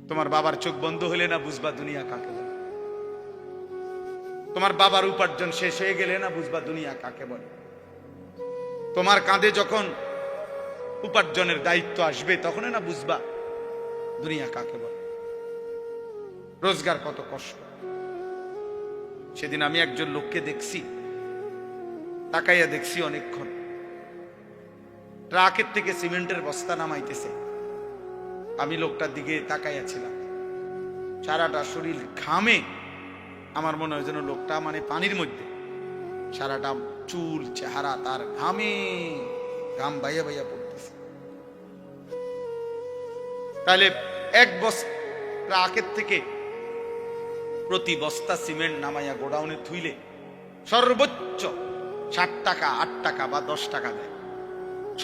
তোমার বাবার চোখ বন্ধ হলে না বুঝবা দুনিয়া কাকে বলে। তোমার বাবার উপার্জন শেষ হয়ে গেলে না বুঝবা দুনিয়া কাকে বলে। তোমার কাঁধে যখন উপার্জনের দায়িত্ব আসবে তখন না বুঝবা দুনিয়া কাকে বলে। রোজগার কত কষ্ট। সেদিন আমি একজন লোককে দেখছি, তাকাইয়া দেখছি অনেকক্ষণ, ট্রাকের থেকে সিমেন্টের বস্তা নামাইতেছে। আমি লোকটার দিকে তাকাইয়া ছিলাম, সারাটা শরীর ঘামে। আমার মনে হয় যেন লোকটা মানে পানির মধ্যে, সারাটা চুল চেহারা তার ঘামে, ঘাম বাইয়া বাইয়া পড়তেছে। তাহলে এক বস্তা ট্রাকের থেকে প্রতি বস্তা সিমেন্ট নামাইয়া গোডাউনে থুইলে সর্বোচ্চ 60 টাকা, 8 টাকা বা 10 টাকা দেয়।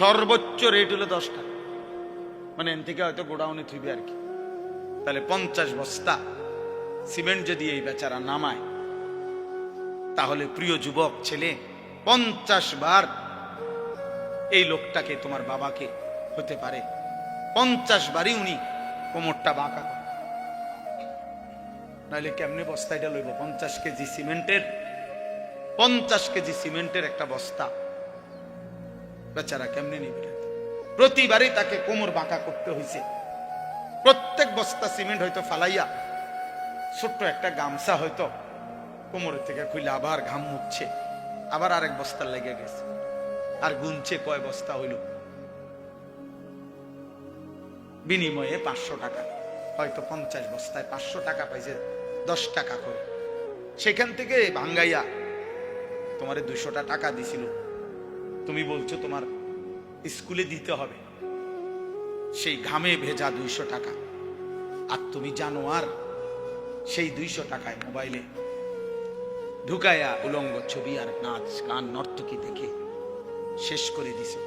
সর্বোচ্চ রেট হলো 10 টাকা, মানে এন থেকে হয়তো গোডাউনে থুইবে আর কি। তাহলে 50 বস্তা সিমেন্ট যদি এই বেচারা নামায়, তাহলে প্রিয় যুবক ছেলে, 50 বার এই লোকটাকে, তোমার বাবাকে হতে পারে 50 বারই উনি কোমরটা বাঁকা করে। নাহলে কেমনে বস্তা এটা লইব? 50 কেজি সিমেন্টের, 50 কেজি সিমেন্টের একটা বস্তা বেচারা কেমনে নিবে? প্রতিবারই তাকে কোমর বাঁকা করতে হয়েছে। প্রত্যেক বস্তা সিমেন্ট হয়তো ফালাইয়া ছোট্ট একটা গামছা হয়তো কোমরের থেকে খুলে আবার ঘাম মুছছে, আবার আরেক বস্তা লেগে গেছে, আর গুনছে কয় বস্তা হইল। বিনিময়ে 500 টাকা, হয়তো 50 বস্তায় 500 টাকা পাইছে, 10 টাকা করে। সেখান থেকে ভাঙ্গাইয়া তোমারে 200 টাকা দিছিল, তুমি বলছো তোমার স্কুলে দিতে হবে, সেই ঘামে ভেজা 200 টাকা। আর তুমি জানো আর সেই 200 টাকায় মোবাইলে ঢুকায়া উলঙ্গ ছবি আর নাচ গান নর্তকী দেখে শেষ করে দিছে।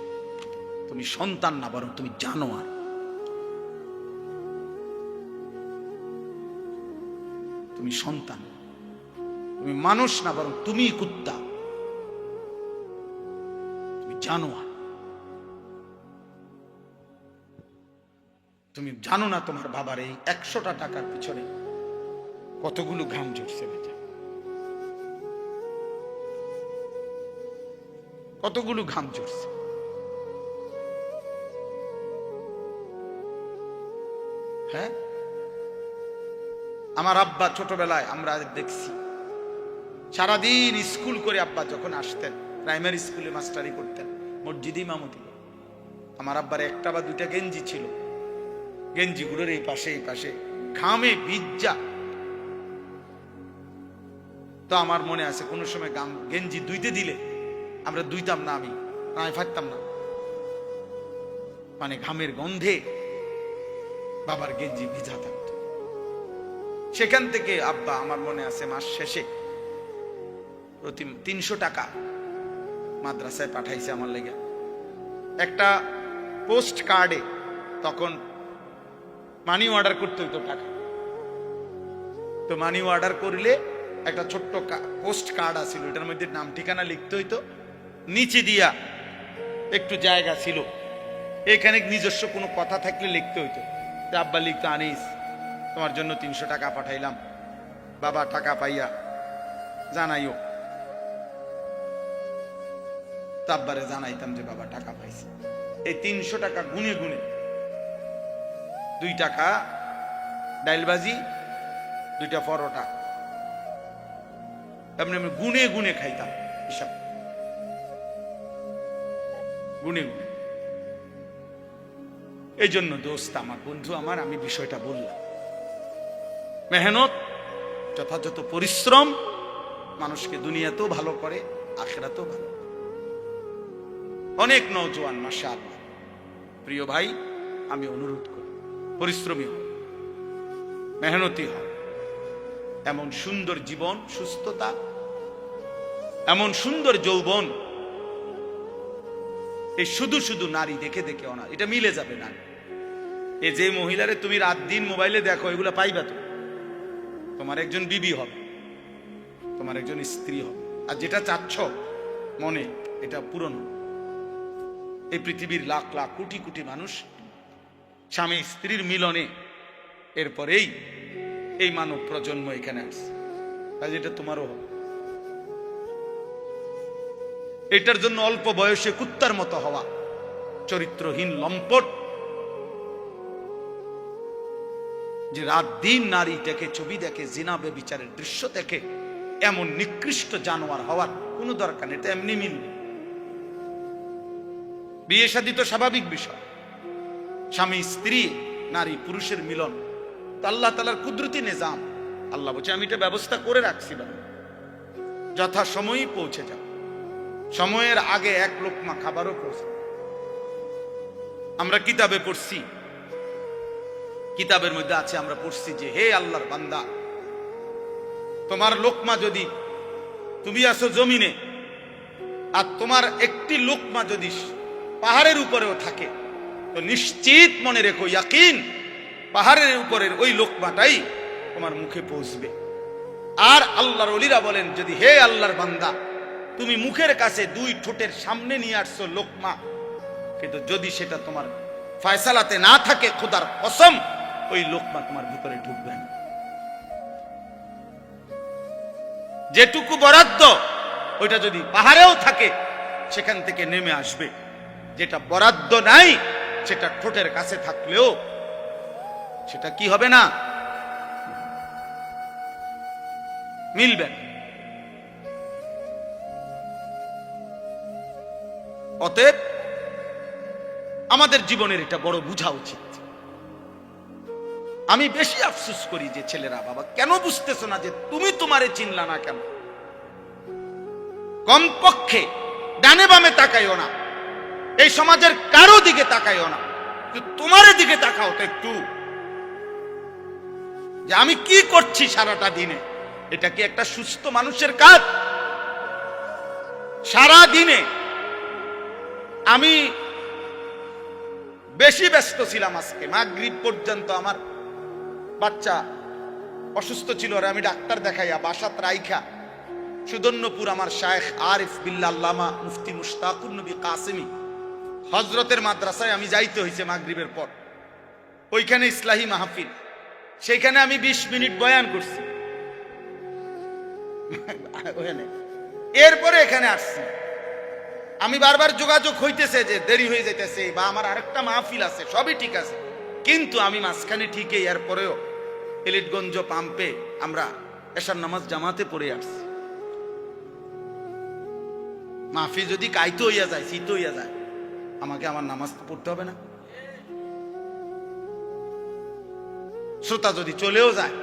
তুমি সন্তান না, বরং তুমি জানো আর। তুমি সন্তান, তুমি মানুষ না, বরং তুমি কুত্তা, তুমি জানো আর। তুমি জানো না তোমার বাবার এই 100টা টাকার পিছনে কতগুলো ঘাম ঝরছে বেটা, কতগুলো ঘাম ঝরছে। হ্যাঁ, আমার আব্বা ছোটবেলায় আমরা দেখছি সারাদিন স্কুল করে আব্বা যখন আসতেন, প্রাইমারি স্কুলে মাস্টারি করতেন, মসজিদে ইমামতি। আমার আব্বার একটা বা দুইটা গেঞ্জি ছিল, গেঞ্জিগুলোর এই পাশে এই পাশে ঘামে ভিজা। তো আমার মনে আছে কোন সময় গেঞ্জি ধুইতে দিলে আমরা ধুইতাম না, আমি ফাটতাম না, মানে ঘামের গন্ধে বাবার গেঞ্জি ভিজা থাকতো। সেখান থেকে আব্বা, আমার মনে আছে, মাস শেষে প্রতি 300 টাকা মাদ্রাসায় পাঠাইছে আমার লেগে। একটা পোস্ট কার্ডে তখন মানি অর্ডার করতে হইতো টাকা, তো মানি অর্ডার করলে একটা ছোট্ট পোস্ট কার্ড আছিল, এটার মধ্যে নাম ঠিকানা লিখতে হইতো, নিচে দিয়া একটু জায়গা ছিল, এখানে নিজস্ব কোনো কথা থাকলে লিখতে হইতো। আব্বা লিখতো, আনিস তোমার জন্য 300 টাকা পাঠাইলাম, বাবা টাকা পাইয়া জানাইও। তো আব্বারে জানাইতাম যে বাবা টাকা পাইছে। এই 300 টাকা গুনে গুনে 2 টাকা ডাইলবাজি, 2টা পরোটা, এমনি এমনি গুনে গুনে খাইতাম, হিসাব গুনে গুনে। এই জন্য দোস্ত আমার, বন্ধু আমার, আমি বিষয়টা বললাম, মেহনত, যথাযথ পরিশ্রম মানুষকে দুনিয়াতেও ভালো করে, আখিরাতেও ভালো। অনেক নওজোয়ান মাশাআল্লাহ, প্রিয় ভাই, আমি অনুরোধ করি পরিশ্রমী হও, মেহনতি হও। এমন সুন্দর জীবন, সুস্থতা, এমন সুন্দর যৌবন, এই শুধু শুধু নারী দেখে দেখে না, এটা মিলে যাবে না। এই যে মহিলারে তুমি রাত দিন মোবাইলে দেখো, এগুলা পাইবা তো, তোমার একজন বিবি হবে, তোমার একজন স্ত্রী হবে। আর যেটা চাচ্ছ মনে, এটা পূরণ হবে। এই পৃথিবীর লাখ লাখ কোটি কোটি মানুষ স্বামী স্ত্রীর মিলনে এরপরেই এই মানব প্রজন্ম এখানে আসছে। কাজে এটা তোমারও হবে। এটার জন্য অল্প বয়সে কুত্তার মতো হওয়া, চরিত্রহীন লম্পট, যে রাত দিন নারীটাকে ছবি দেখে, জিনা ব্যভিচারের দৃশ্য দেখে, এমন নিকৃষ্ট জানোয়ার হওয়ার কোনো দরকার নেই। এটা এমনি মিলবে। বিয়ে শাদী তো স্বাভাবিক বিষয়, স্বামী স্ত্রী নারী পুরুষের মিলন, তো আল্লাহ তাআলার কুদরতি নিজাম। আল্লাহ বলছে আমি এটা ব্যবস্থা করে রাখছি, যথা সময়ই পৌঁছে যাও। সময়ের আগে এক লোকমা খাবারও পৌঁছে। আমরা কিতাবে পড়ছি, কিতাবের মধ্যে আছে, আমরা পড়ছি যে হে আল্লাহর বান্দা, তোমার লোকমা যদি, তুমি আসো জমিনে, আর তোমার একটি লোকমা যদি পাহাড়ের উপরেও থাকে, তো নিশ্চিত মনে রেখো, ইয়াকিন, পাহাড়ের উপরের ওই লোকমাটাই তোমার মুখে পৌঁছবে। আর আল্লাহর ওলিরা বলেন, যদি হে আল্লাহর বান্দা, তুমি মুখের কাছে দুই ঠোঁটের সামনে নিয়ে আসছো লোকমা, কিন্তু যদি সেটা তোমার ফয়সালাতে না থাকে, খোদার কসম ওই লোকমা তোমার ভিতরে ঢুকবে না। যেটুকু বরাদ্দ ওইটা যদি পাহাড়েও থাকে, সেখান থেকে নেমে আসবে। যেটা বরাদ্দ নাই, সেটা ঠোঁটের কাছে থাকলেও সেটা কি হবে না, মিলবে। অতএব আমাদের জীবনের এটা বড় বুঝা উচিত। আমি বেশি আফসোস করি যে ছেলেরা, বাবা কেন বুঝতেছো না যে তুমি তোমারে চিনলা না কেন? কমপক্ষে ডানে বামে তাকাইও না, এই সমাজের কারো দিকে তাকাইও না, তোমার দিকে তাকাও তো একটু, যে আমি কি করছি সারাটা দিনে। এটা কি একটা সুস্থ মানুষের কাজ? সারা দিনে আমি বেশি ব্যস্ত ছিলাম। আজকে মাগরিব পর্যন্ত আমার বাচ্চা অসুস্থ ছিল, আর আমি ডাক্তার দেখাইয়া বাসাত রাইখা সুদর্ণপুর আমার শায়েখ আরিফ বিল্লাহ আল্লামা মুফতি মুশতাকুর নবী কাসেমি হযরতের মাদ্রাসায় আমি যাইতে হয়েছে মাগরিবের পর। ওইখানে ইসলাহি মাহফিল, সেইখানে আমি 20 মিনিট বয়ান করছি। এরপরে এখানে আসছি। আমি বারবার যোগাযোগ হইতেছে যে দেরি হয়ে যাইতেছে, বা আমার আরেকটা মাহফিল আছে, সবই ঠিক আছে, কিন্তু আমি মাঝখানে ঠিকই এরপরেও এলিটগঞ্জ পাম্পে আমরা এশার নামাজ জামাতে পড়ে আসছি। মাহফিল যদি কাইতে হইয়া যায়, শীত হইয়া যায়, আমাকে আমার নামাজ পড়তে হবে না? শ্রোতা যদি চলেও যায়,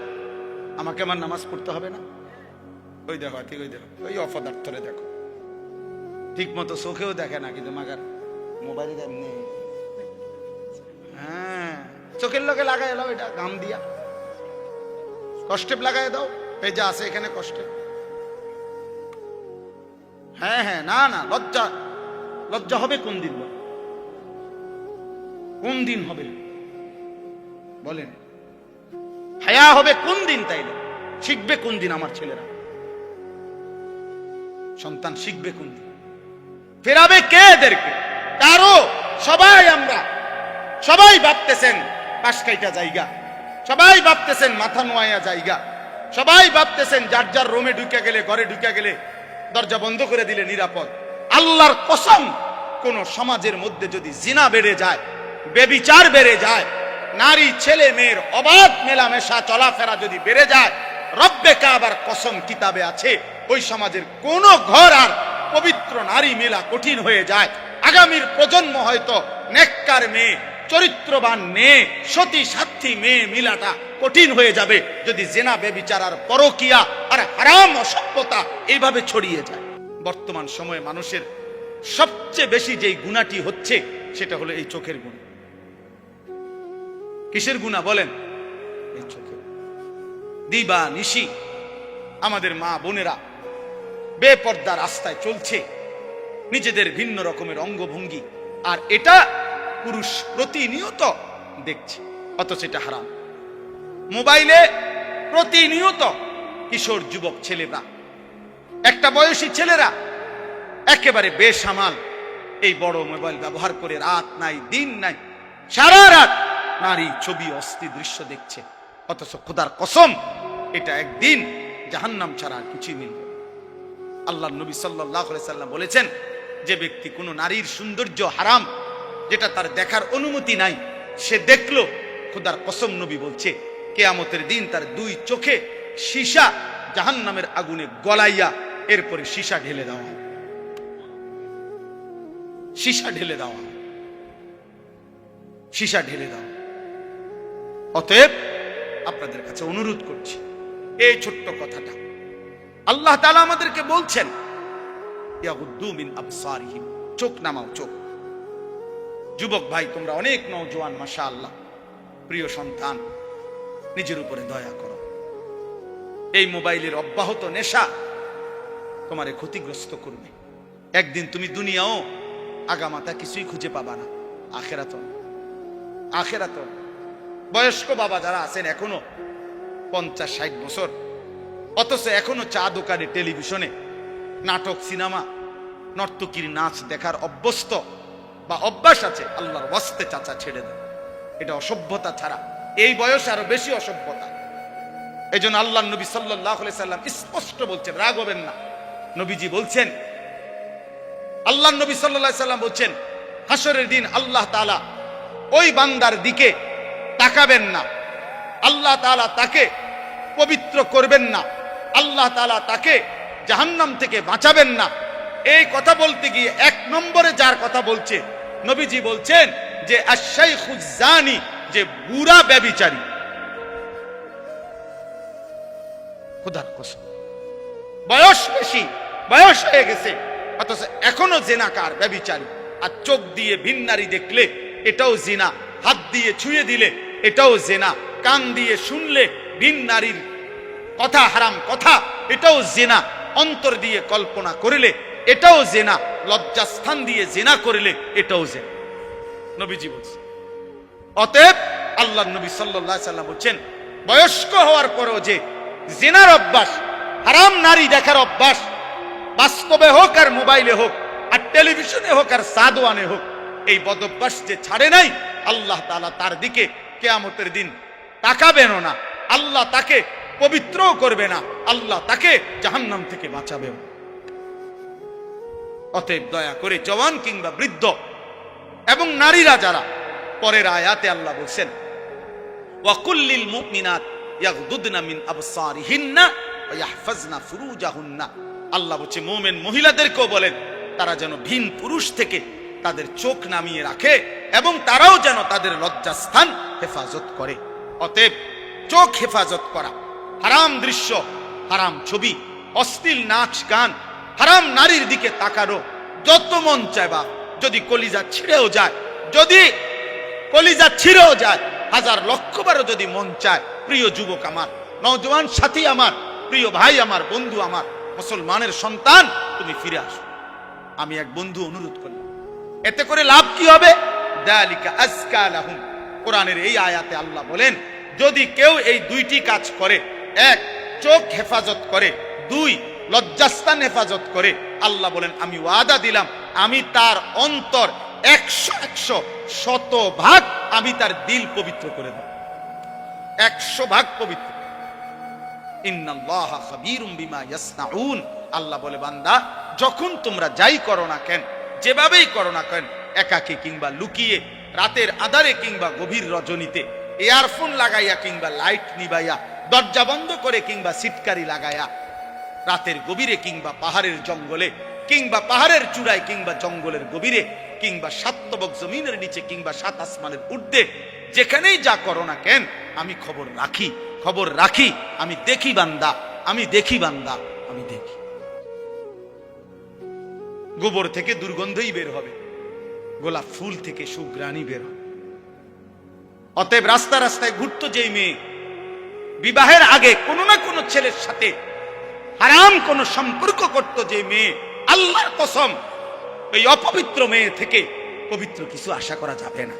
আমাকে আমার নামাজ পড়তে হবে না? ওই দেখো, ঠিক ওই দেখো, ওই অপদার্থরে দেখো, ঠিক মতো চোখেও দেখে না, কিন্তু মাগার মোবাইলে এমনি, হ্যাঁ, চোখের লগে লাগাই এলাও, এটা গাম দিয়া কষ্টে লাগাই দাও, এই যে আছে এখানে কষ্টে। হ্যাঁ হ্যাঁ, না না, লজ্জা, লজ্জা হবে কোন দিন? কোন দিন হবে বলেন? হায়া হবে কোন দিন? তাইলে শিখবে কোন দিন আমার ছেলেরা? সন্তান শিখবে কোন দিন? ফেরাবে কে এদেরকে? কারো। সবাই আমরা, সবাই ভাবতেছেন পাশ কাইটা জায়গা, সবাই ভাবতেছেন মাথা নোয়া জায়গা, সবাই ভাবতেছেন যার যার রুমে ঢুকে গেলে, ঘরে ঢুকে গেলে দরজা বন্ধ করে দিলে নিরাপদ। আল্লাহর কসম, কোন সমাজের মধ্যে যদি জিনা বেড়ে যায়, বেবিচার বেড়ে যায়, নারী ছেলে মেয়ের অবাধ মেলামেশা চলাফেরা যদি বেড়ে যায়, রব্বে কাবার কসম কিতাবে আছে, ওই সমাজের কোন ঘর আর পবিত্র নারী মেলা কঠিন হয়ে যায়। আগামীর প্রজন্ম হয়তো নেককার মেয়ে, চরিত্রবান মেয়ে, সতী সাথী মেয়ে মিলাটা কঠিন হয়ে যাবে যদি জেনা বেবিচার আর পরকিয়া আর হারাম অসভ্যতা এইভাবে ছড়িয়ে যায়। বর্তমান সময়ে মানুষের সবচেয়ে বেশি যেই গুনাহটি হচ্ছে, সেটা হলো এই চোখের গুনাহ। কিসের গুনাহ বলেন? এই চোখের। দিবা নিশি আমাদের মা বোনেরা বেপর্দা রাস্তায় চলছে, নিজেদের ভিন্ন রকমের অঙ্গভঙ্গি, আর এটা পুরুষ প্রতিনিয়ত দেখছে, অথচ এটা হারাম। মোবাইলে প্রতিনিয়ত কিশোর যুবক ছেলেরা, একটা বয়সী ছেলেরা একেবারে বেসামাল এই বড় মোবাইল ব্যবহার করে রাত নাই দিন নাই সারা রাত নারী ছবি অস্থি দৃশ্য দেখছে। অথচ খোদার কসম এটা একদিন জাহান্নাম ছাড়া আর কিছুই মিলবে। আল্লাহ নবী সাল্লাল্লাহু আলাইহি সাল্লাম বলেছেন, যে ব্যক্তি কোনো নারীর সৌন্দর্য হারাম, যেটা তার দেখার অনুমতি নাই, সে দেখলো, খোদার কসম নবী বলছে কিয়ামতের দিন তার দুই চোখে সীসা জাহান্নামের আগুনে গলাইয়া এরপরে সীসা ঢেলে দেওয়া হবে। সীসা ঢেলে দেওয়া হবে, সীসা ঢেলে দেওয়া। অতএব আপনাদের কাছে অনুরোধ করছি, এই ছোট্ট কথাটা আল্লাহ তাআলা আমাদেরকে বলছেন, ইয়াগুদ্দু মিন আবসারিহিম, চোখ নামাও, চোখ। যুবক ভাই, তোমরা অনেক নওজোয়ান, মাশাআল্লাহ, প্রিয় সন্তান, নিজের উপরে দয়া করো। এই মোবাইলের অব্যাহত নেশা তোমারে ক্ষতিগ্রস্ত করবে। একদিন তুমি দুনিয়াও আগামাতা কিছুই খুঁজে পাবা না, আখেরাত। আখেরাত বয়স্ক বাবা যারা আছেন এখনো 50-60 বছর, অথচ এখনো চা দোকানে, টেলিভিশনে নাটক, সিনেমা, নর্তকীর নাচ দেখার অভ্যস্ত বা অভ্যাস আছে, আল্লাহর ওয়াস্তে চাচা ছেড়ে দেন। এটা অসভ্যতা ছাড়া এই বয়সে আরো বেশি অসভ্যতা। এই জন্য আল্লাহ নবী সাল্লাল্লাহু আলাইহি সাল্লাম স্পষ্ট বলছেন, রাগ হবেন না, নবীজি বলছেন, আল্লাহ নবী সাল্লাল্লাহু আলাইহি সাল্লাম বলছেন, হাসরের দিন আল্লাহ তাআলা ওই বান্দার দিকে তাকাবেন না, আল্লাহ তাআলা তাকে পবিত্র করবেন না, আল্লাহ তাআলা তাকে জাহান্নাম থেকে বাঁচাবেন না। এই কথা বলতে গিয়ে 1 নম্বরে যার কথা বলছে, নবীজি বলছেন যে আশ-শাইখুজ জানি, যে বুড়া ব্যভিচারী। খোদার কসম, বয়স বেশি, বয়স হয়ে গেছে, অথচ এখনো জিনাকার, ব্যভিচারী। আর চোখ দিয়ে ভিন নারী দেখলে এটাও জিনা, হাত দিয়ে ছুঁয়ে দিলে এটাও জিনা, কান দিয়ে শুনলে ভিন নারীর কথা, হারাম কথা, এটাও জিনা, অন্তর দিয়ে কল্পনা করলে এটাও জিনা, লজ্জাস্থান দিয়ে জিনা করলে এটাও জিনা, নবীজি বলছেন। অতএব আল্লাহ নবী সাল্লাল্লাহু আলাইহি সাল্লাম বলছেন, বয়স্ক হওয়ার পরেও যে জিনার অভ্যাস, হারাম নারী দেখার অভ্যাস, বাস্তবে হোক আর মোবাইলে হোক আর টেলিভিশনে হোক আর সাদওয়ানে হোক, এই বদ অভ্যাস যে ছাড়ে নাই, আল্লাহ তাআলা তার দিকে কিয়ামতের দিন তাকাবেন না, আল্লাহ তাকে পবিত্রও করবে না, আল্লাহ তাকে জাহান্নাম থেকে বাঁচাবে। অতএব দয়া করে জওয়ান কিংবা বৃদ্ধ এবং নারীরা যারা, পরের আয়াতে আল্লাহ বলছেন, ওয়া কুল্লিল মুমিনাত ইয়াগদুদনা মিন আবসারিহিন্না ওয়া ইয়াহফাজনা ফুরুজাহুন্না। আল্লাহ বলছে মুমিন মহিলাদেরকেও বলেন তারা যেন ভিন পুরুষ থেকে তাদের চোখ নামিয়ে রাখে এবং তারাও যেন তাদের লজ্জাস্থান হেফাজত করে। অতএব চোখ হেফাজত করা, হারাম দৃশ্য, হারাম ছবি, অশ্লীল নাচ গান, হারাম নারীর দিকে তাকানো যত মন চায়, বা যদি কলিজা ছিঁড়েও যায়, যদি কলিজা ছিঁড়েও যায়, 1000 লক্ষ বারও যদি মন চায়, প্রিয় যুবক আমার, নওজোয়ান সাথী আমার, প্রিয় ভাই আমার, বন্ধু আমার, মুসলমানের সন্তান, তুমি ফিরে আসো। আমি এক বন্ধু অনুরোধ করলাম, এতে করে লাভ কি হবে? যালিকা আজকা লাহুম। কোরআনের এই আয়াতে আল্লাহ বলেন, যদি কেউ এই 2টি কাজ করে, 1 চোখ হেফাজত করে, 2 লজ্জাস্থান হেফাজত করে, আল্লাহ বলেন আমি ওয়াদা দিলাম, আমি তার অন্তর 100 100% আমি তার দিল পবিত্র করে দেব, 100% পবিত্র। ইন্নাল্লাহা খাবীরুম বিমা ইয়াসনাউন। আল্লাহ বলে, বান্দা যখন তোমরা যাই করো না কেন, যেভাবেই করো না কেন, একাকী কিংবা লুকিয়ে, রাতের আধারে কিংবা গভীর রজনীতে, ইয়ারফোন লাগাইয়া কিংবা লাইট নিবাইয়া, দরজা বন্ধ করে কিংবা সিটকারি লাগাইয়া, রাতের গভীরে কিংবা পাহাড়ের জঙ্গলে কিংবা পাহাড়ের চূড়ায় কিংবা জঙ্গলের গভীরে কিংবা 7 তবক জমিনের নিচে কিংবা 7 আসমানের ঊর্ধ্বে, যেখানেই যা করো না কেন, আমি খবর রাখি, খবর রাখি, আমি দেখি বান্দা, আমি দেখি বান্দা, আমি দেখি। গোবর থেকে দুর্গন্ধই বের হবে, গোলাপ ফুল থেকে সুঘ্রাণই বের হবে। অতএব রাস্তা রাস্তায় ঘুরতো যেই মেয়ে, বিবাহের আগে কোনো না কোনো ছেলের সাথে হারাম কোন সম্পর্ক করত যে মেয়ে, আল্লাহর কসম এই অপবিত্র মেয়ে থেকে পবিত্র কিছু আশা করা যাবে না।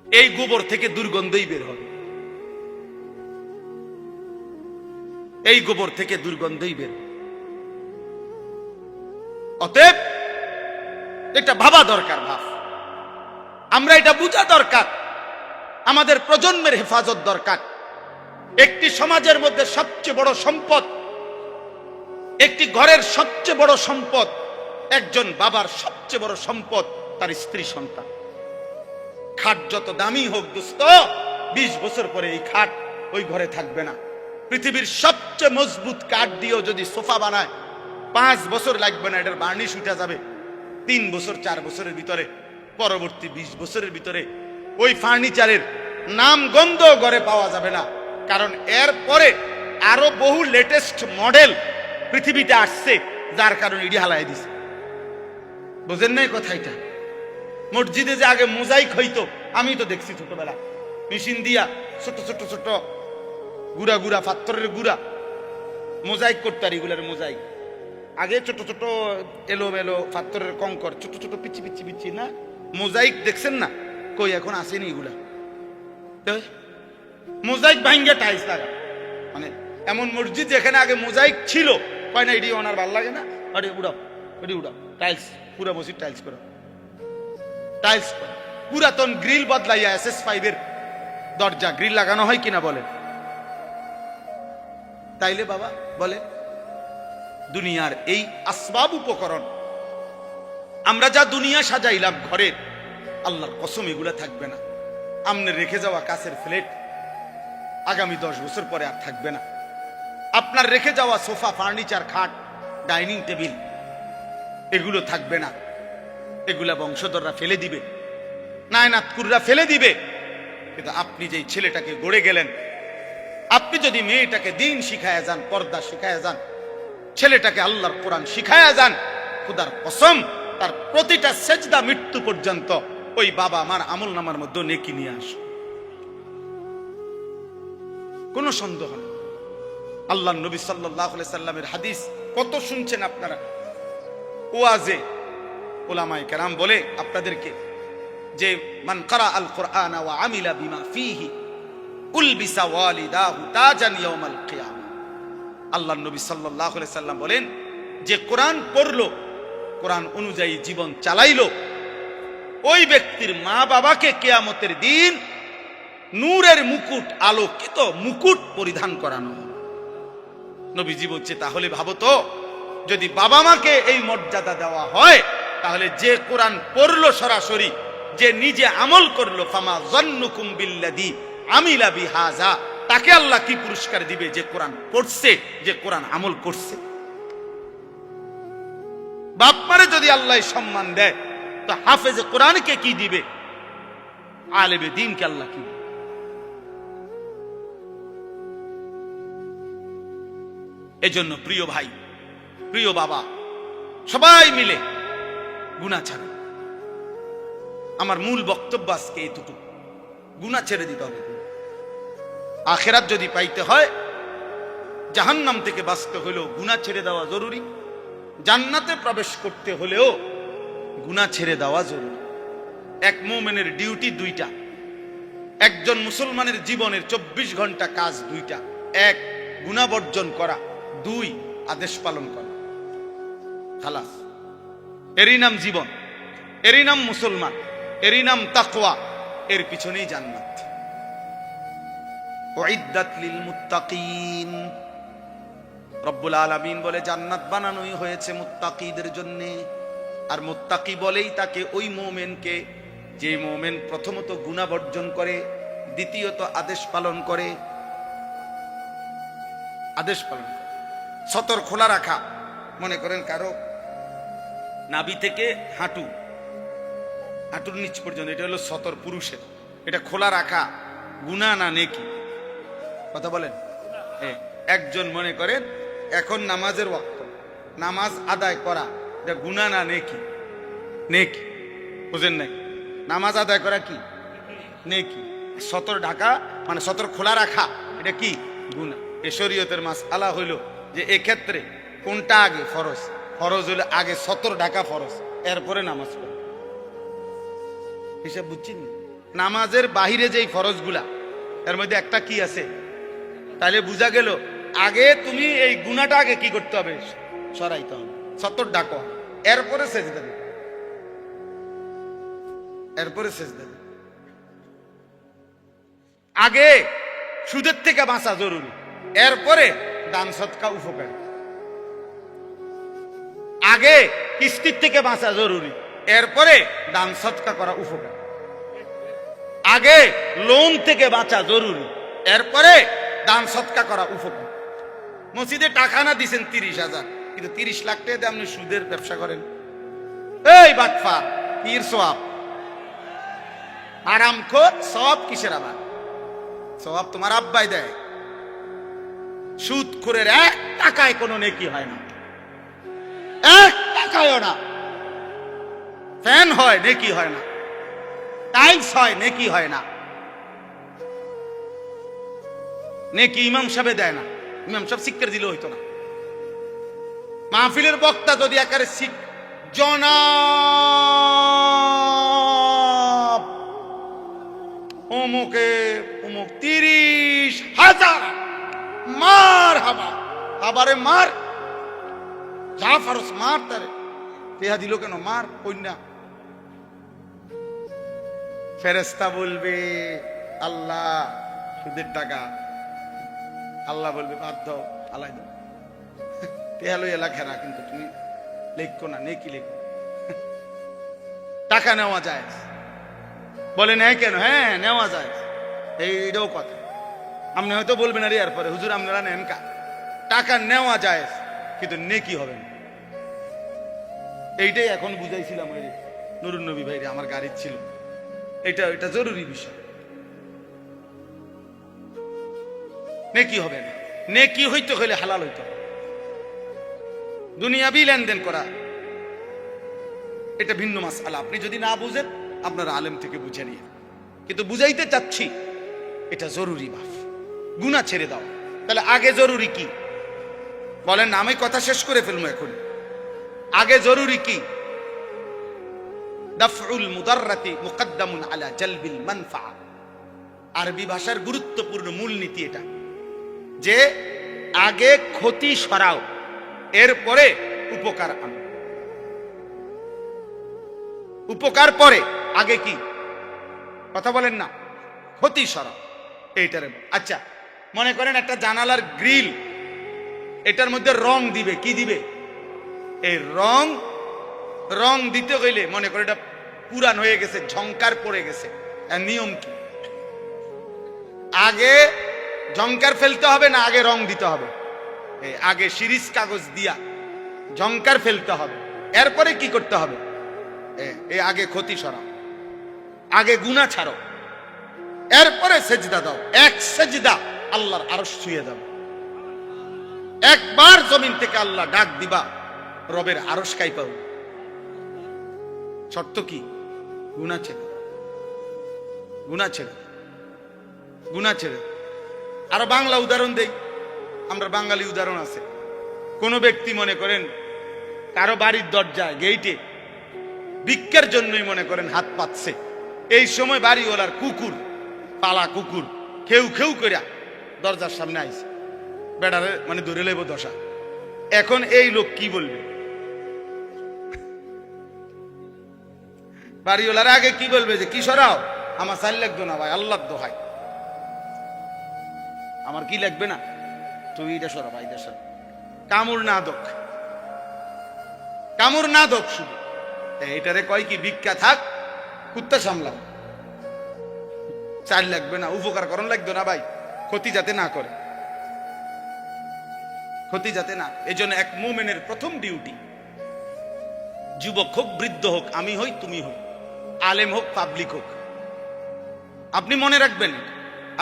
এই গোবর থেকে দুর্গন্ধই বের হবে, এই গোবর থেকে দুর্গন্ধই বের হবে। অতএব এটা ভাবা দরকার, ভাব, আমরা এটা বোঝা দরকার আমাদের প্রজন্মের হেফাজত দরকার। একটি সমাজের মধ্যে সবচেয়ে বড় সম্পদ, একটি ঘরের সবচেয়ে বড় সম্পদ, একজন বাবার সবচেয়ে বড় সম্পদ তার স্ত্রী সন্তান। খাট যত দামি হোক দোস্ত, 20 বছর পরে এই খাট ওই ঘরে থাকবে না। পৃথিবীর সবচেয়ে মজবুত কাঠ দিয়েও যদি সোফা বানায় 5 বছর লাগবে না, এটার বার্নিশ উঠে যাবে 3 বছর 4 বছরের ভিতরে। পরবর্তী 20 বছরের ভিতরে ওই ফার্নিচারের নাম গন্ধ ঘরে পাওয়া যাবে না, কারণ এর পরে আরো বহু লেটেস্ট মডেল পৃথিবীতে আসছে, যার কারণে ইডি হালাই দিছে। বুঝেন নাই কথা? এটা মসজিদে যে আগে মোজাইক হইতো, আমি তো দেখছি ছোটবেলা মেশিন দিয়া ছোট ছোট ছোট গুড়া গুড়া পাথরের গুড়া মোজাইক করতে, আর এগুলার মোজাইক আগে ছোট ছোট এলো মেলো পাথরের কঙ্কর, ছোট ছোট পিচি পিচি পিচি না মোজাইক দেখছেন না? কই এখন আসেনি এগুলা। মোজাইক ভাঙ্গে টাইলস লাগা, মানে এমন মসজিদ যেখানে আগে মোজাইক ছিল, কয় না এটি ওনার ভাল লাগে না, আরে উড়াও এটি উড়াও, টাইলস পুরা মসজিদ টাইলস করো, টাইলস করো। পুরাতন গ্রিল বদলাইয়া SS5 এর দরজা গ্রিল লাগানো হয় কিনা বলেন? তাইলে বাবা বলে দুনিয়ার এই আসবাব উপকরণ আমরা যা দুনিয়া সাজাইলাম ঘরের, আল্লাহর কসম এগুলা থাকবে না। আমনের রেখে যাওয়া কাছের ফ্লেট আগামী 10 বছর পরে আর থাকবে না। আপনার রেখে যাওয়া সোফা, ফার্নিচার, খাট, ডাইনিং টেবিল এগুলো থাকবে না। এগুলা বংশধররা ফেলে দিবে, নায়নাতকুররা ফেলে দিবে। কিন্তু আপনি যেই ছেলেটাকে গড়ে গেলেন, আপনি যদি মেয়েটাকে দিন শিখায়া যান, পর্দা শিখায়া যান, ছেলেটাকে আল্লাহর কোরআন শিখায়া যান, খুদার কসম তার প্রতিটা সেজদা মৃত্যু পর্যন্ত ওই বাবা মার আমল নামার মধ্যে নেকি নিয়ে আস, কোন সন্দেহ নেই। আল্লাহ নবী সাল্লাল্লাহু আলাইহি সাল্লামের হাদিস কত শুনছেন আপনারা। ওয়াজে উলামায়ে কেরাম বলে আপনাদেরকে যে মান ক্বারা আল কুরআন ওয়া আমিলা বিমা ফীহি উলবিসা ওয়ালিদাহু তাজান ইয়াউমাল কিয়ামা। আল্লাহ নবী সাল্লাল্লাহু আলাইহি সাল্লাম বলেন, যে কোরআন পড়লো, কোরআন অনুযায়ী জীবন চালাইলো, ওই ব্যক্তির মা বাবাকে কিয়ামতের দিন নূরের মুকুট, আলোকিত মুকুট পরিধান করানো হবে। নবীজি বলছে, তাহলে ভাবো তো, যদি বাবা মাকে এই মর্যাদা দেওয়া হয়, তাহলে যে কোরআন পড়লো সরাসরি, যে নিজে আমল করলো, ফামা যান্নুকুম বিল্লাযী আমিলা বিহাযা, তাকে আল্লাহ কি পুরস্কার দিবে? যে কোরআন পড়ছে, যে কোরআন আমল করছে। বাপ মারে যদি আল্লাহ সম্মান দেয়, তো হাফেজে কোরআনকে কি দিবে? আলেমে দ্বীনকে আল্লাহ কি দিবে? এজন্য প্রিয় ভাই, প্রিয় বাবা, সবাই মিলে গুনাহ ছাড়েন। আমার মূল বক্তব্য আজকে এতটুকু, গুনাহ ছেড়ে দিতে হবে। আখিরাত যদি পাইতে হয়, জাহান্নাম থেকে বাঁচতে হলেও গুনাহ ছেড়ে দেওয়া জরুরি, জান্নাতে প্রবেশ করতে হলেও গুনাহ ছেড়ে দেওয়া জরুরি। এক মুমিনের ডিউটি 2টা। একজন মুসলমানের জীবনের 24 ঘন্টা কাজ 2টা। 1 গুনাহ বর্জন করা, 2 আদেশ পালন করা। খালাস। এরই নাম জীবন, এরই নাম মুসলমান, এরই নাম তাকওয়া, এর পিছনেই জান্নাত। উইদ্দাত লিল মুত্তাকিন, রব্বুল আলামিন বলে জান্নাত বানানোই হয়েছে মুত্তাকিদের জন্য। আর মুত্তাকি বলেই তাকে ওই মুমিনকে, যে মুমিন প্রথমত গুনাহ বর্জন করে, দ্বিতীয়ত আদেশ পালন করে। আদেশ পালন করে, সতর খোলা রাখা। মনে করেন কারো নাভি থেকে হাঁটুর নিচ পর্যন্ত, এটা হলো সতর পুরুষের, এটা খোলা রাখা গুনাহ না নেকি? কথা বলেন। একজন মনে করেন এখন নামাজের ওয়াক্ত, নামাজ আদায় করা এটা গুনাহ না নেকি? নেকি। বুঝেন নাই? নামাজ আদায় করা কি নেকি, সতর ঢাকা মানে সতর খোলা রাখা এটা কি? গুনাহ। এ শরীয়তের মাসআলা হইল যে এক্ষেত্রে কোনটা আগে ফরজ? ফরজ হইলে আগে সতর ঢাকা ফরজ, এরপরে নামাজ পড়া। হিসাব বুঝছেন? নামাজের বাহিরে যেই ফরজগুলা, এর মধ্যে একটা কি আছে? তাহলে বুঝা গেল আগে তুমি এই গুনাহটা আগে কি করতে হবে? সরাইতে হবে, সতর ঢাকা, এরপরে সেজদা দিবে, এরপরে সেজদা দিবে। আগে সুদের থেকে বাঁচা জরুরি, এরপরে দান সদকা উপকারী। আগে কিস্তির থেকে বাঁচা জরুরি, এরপরে দান সদকা করা উপকারী। আগে লোন থেকে বাঁচা জরুরি, এরপরে দান সদকা করা উপকারী। মসজিদে টাকা না দিছেন 30,000, কিন্তু 30 লাখ টাকা দিয়ে আপনি সুদের ব্যবসা করেন। এই বাটফার, পীর সওয়াব আরাম খোদ, সওয়াব কিসের? আবার সওয়াব তোমার আব্বাই দেয়। সুদ করে 1 টাকায় কোনো নেকি হয় না, 1 টাকায়ও না। ফ্যান হয় নেকি হয় না, টাইলস হয় নেকি হয় না। নেকি ইমাম সাহেব দেয় না, ইমাম সাহেব শিক্ষা দিলে হইতো না। মাহফিলের বক্তা যদি একারে জনাব অমুকে অমুক 30,000 মার হাবা, আবারে মার, যা ফারস মার, তারে টেহা দিল কেন, মার কন্যা। ফেরেশতা বলবে আল্লাহ সুদের টাকা, আল্লাহ বলবে বাদ দাও, আলাই দাও, টেহা লই এলা খেরা, কিন্তু তুমি লেখো না, নেকি লেখো। টাকা নেওয়া যায়, বলে নেয় কেন? হ্যাঁ নেওয়া যায়, এইটাও কথা। আপনি হয়তো বলবেন আরে এরপরে হুজুর আপনারা নেন কা, টাকা নেওয়া যায় কিন্তু নেকি হবে না। এইটাই এখন বুঝাইছিলাম ওই নুরুন নবী ভাইরে, আমার গাড়ির ছিল। এটা জরুরি বিষয়। নেকি হবে না, নেকি হইতে হইলে হালাল হইতে হবে। দুনিয়াবি লেনদেন করা এটা ভিন্ন মাসআলা। আপনি যদি না বুঝেন আপনার আলেম থেকে বুঝে নিয়ে, কিন্তু বুঝাইতে চাচ্ছি এটা জরুরি। মাফ গুনাহ ছেড়ে দাও। তাহলে আগে জরুরি কি বলেন না? আমি কথা শেষ করে ফেলবো এখন। আগে জরুরি কি? দাফউল মুদাররাতি মুকদ্দামুন আলা জালবিল মানফা। আরবি ভাষার গুরুত্বপূর্ণ মূলনীতি এটা, যে আগে ক্ষতি সরাও, এরপরে উপকার আনো। উপকার পরে, আগে কি? কথা বলেন না, ক্ষতি সরাও এইটারে। আচ্ছা মনে করেন একটা জানালার গ্রিল, এটার মধ্যে রং দিবে, কি দিবে? এই রং দিতে গেলে মনে করে এটা পুরান হয়ে গেছে, ঝংকার পড়ে গেছে, নিয়ম কি? আগে ঝংকার ফেলতে হবে না আগে রং দিতে হবে? আগে শিরিষ কাগজ দিয়া ঝংকার ফেলতে হবে, এরপরে কি করতে হবে? আগে ক্ষতি সরাও, আগে গুনাহ ছাড়ো, এরপরে সেজদা দাও। এক সেজদা আল্লাহর আরশ ছুঁয়ে যাবে। একবার জমিন থেকে আল্লাহ ডাক দিবা, রবের আরশ কাঁইপা উঠবে। শর্ত কি? গুনাহ ছেড়ে, গুনাহ ছেড়ে, গুনাহ ছেড়ে। আরো বাংলা উদাহরণ দেই, আমরা বাঙালি উদাহরণ আছে। কোন ব্যক্তি মনে করেন কারো বাড়ির দরজায় গেইটে ভিক্ষার জন্যই মনে করেন হাত পাতছে, এই সময় বাড়িওয়ালার কুকুর, পালা কুকুর খেউ খেউ কইরা দরজার সামনে আইছে, বেড়ারে মানে ধরে লেব দশা। এখন এই লোক কি বলবে? বাড়িওয়ালার আগে কি বলবে? যে কি সরাও, আমার চাল লাগতো না ভাই, আল্লাহর দোহাই, আমার কি লাগবে না, তুই এটা সরা ভাই, এটা সরা। কামড় না দোক, কামড় না দোক শুধু। এইটারে কয় কি? ভিক্ষা থাক, কুত্তা সামলাও। চাল লাগবে না, উপকার করণ লাগতো না ভাই, ক্ষতি যাতে না করে, ক্ষতি যাতে না। এই জন্য এক মুমিনের প্রথম ডিউটি, যুবক হোক বৃদ্ধ হোক, আমি হই তুমি হই, আলেম হোক পাবলিক হোক, আপনি মনে রাখবেন।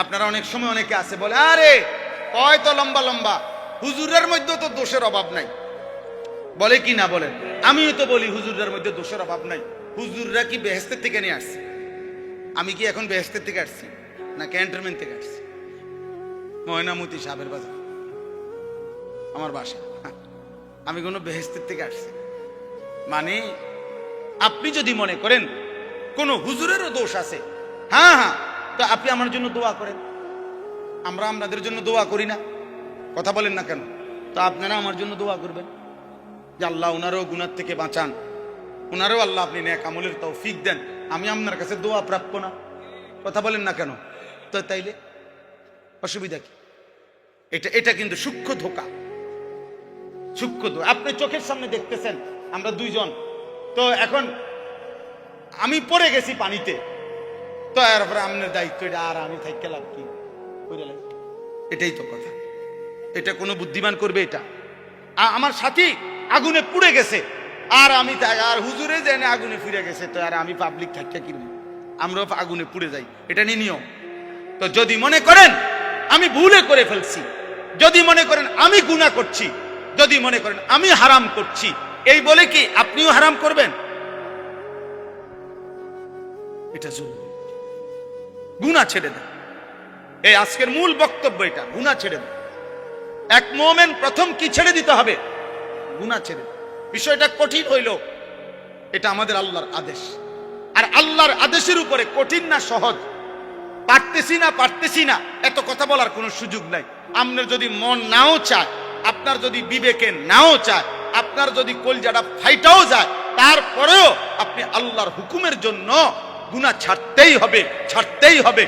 আপনারা অনেক সময় অনেকে আছে বলে আরে কয় তো লম্বা লম্বা, হুজুরের মধ্যে তো দোষের অভাব নাই, বলে কি না বলেন? আমিও তো বলি হুজুরের মধ্যে দোষের অভাব নাই। হুজুররা কি বেহেশতের থেকে নিয়ে আসছে? আমি কি এখন বেহেশতের থেকে আসছি না ক্যান্টনমেন্ট থেকে আসছি? ময়নামতি সাবের বাজার আমার বাসা, আমি কোনো বেহেশতের থেকে আসছি? মানে আপনি যদি মনে করেন কোন হুজুরেরও দোষ আছে, হ্যাঁ হ্যাঁ, তো আপনি আমার জন্য দোয়া করেন। আমরা আপনাদের জন্য দোয়া করি না? কথা বলেন না কেন? তো আপনারা আমার জন্য দোয়া করবেন যে আল্লাহ ওনারও গুনাহ থেকে বাঁচান, ওনারও আল্লাহ আপনি নেক আমলের তৌফিক দেন। আমি আপনার কাছে দোয়া প্রাপ্য না? কথা বলেন না কেন? তো তাইলে অসুবিধা কি? এটা কিন্তু সূক্ষ্ম ধোঁকা, সূক্ষ্ম ধোঁকা। আপনি চোখের সামনে দেখতেছেন আমরা দুইজন, তো এখন আমি পড়ে গেছি পানিতে, তো এরপরে আপনার দায়িত্ব, এটা আর আমি থাকি লাভ কি? এটাই তো কথা। এটা কোনো বুদ্ধিমান করবে? এটা আমার সাথী আগুনে পুড়ে গেছে, আর আমি আর হুজুরে জেনে আগুনে ফিরে গেছে, তো আর আমি পাবলিক থাকি কিনবো, আমরাও আগুনে পুড়ে যাই, এটা নিয়ম। তো যদি মনে করেন আমি ভুলে করে ফেলছি, যদি মনে করেন আমি গুনাহ করছি, যদি মনে করেন আমি হারাম করছি, এই বলে কি আপনিও হারাম করবেন? এটা জরুরি। গুনাহ ছেড়ে দেন। এই আজকের মূল বক্তব্য এটা, গুনাহ ছেড়ে দেন। এক মুমিন প্রথম কি ছেড়ে দিতে হবে? গুনাহ ছেড়ে দেন। বিষয়টা কঠিন হইল, এটা আমাদের আল্লাহর আদেশ। আর আল্লাহর আদেশের উপরে কঠিন না সহজ, পারতেছি না এত কথা বলার কোনো সুযোগ নাই। আপনার যদি মন নাও চায়, আপনার যদি বিবেকে নাও চায়, আপনার যদি কলজাটা ফাইটাও যায়, তারপরেও আপনি আল্লাহর হুকুমের জন্য গুনাহ ছাড়তেই হবে।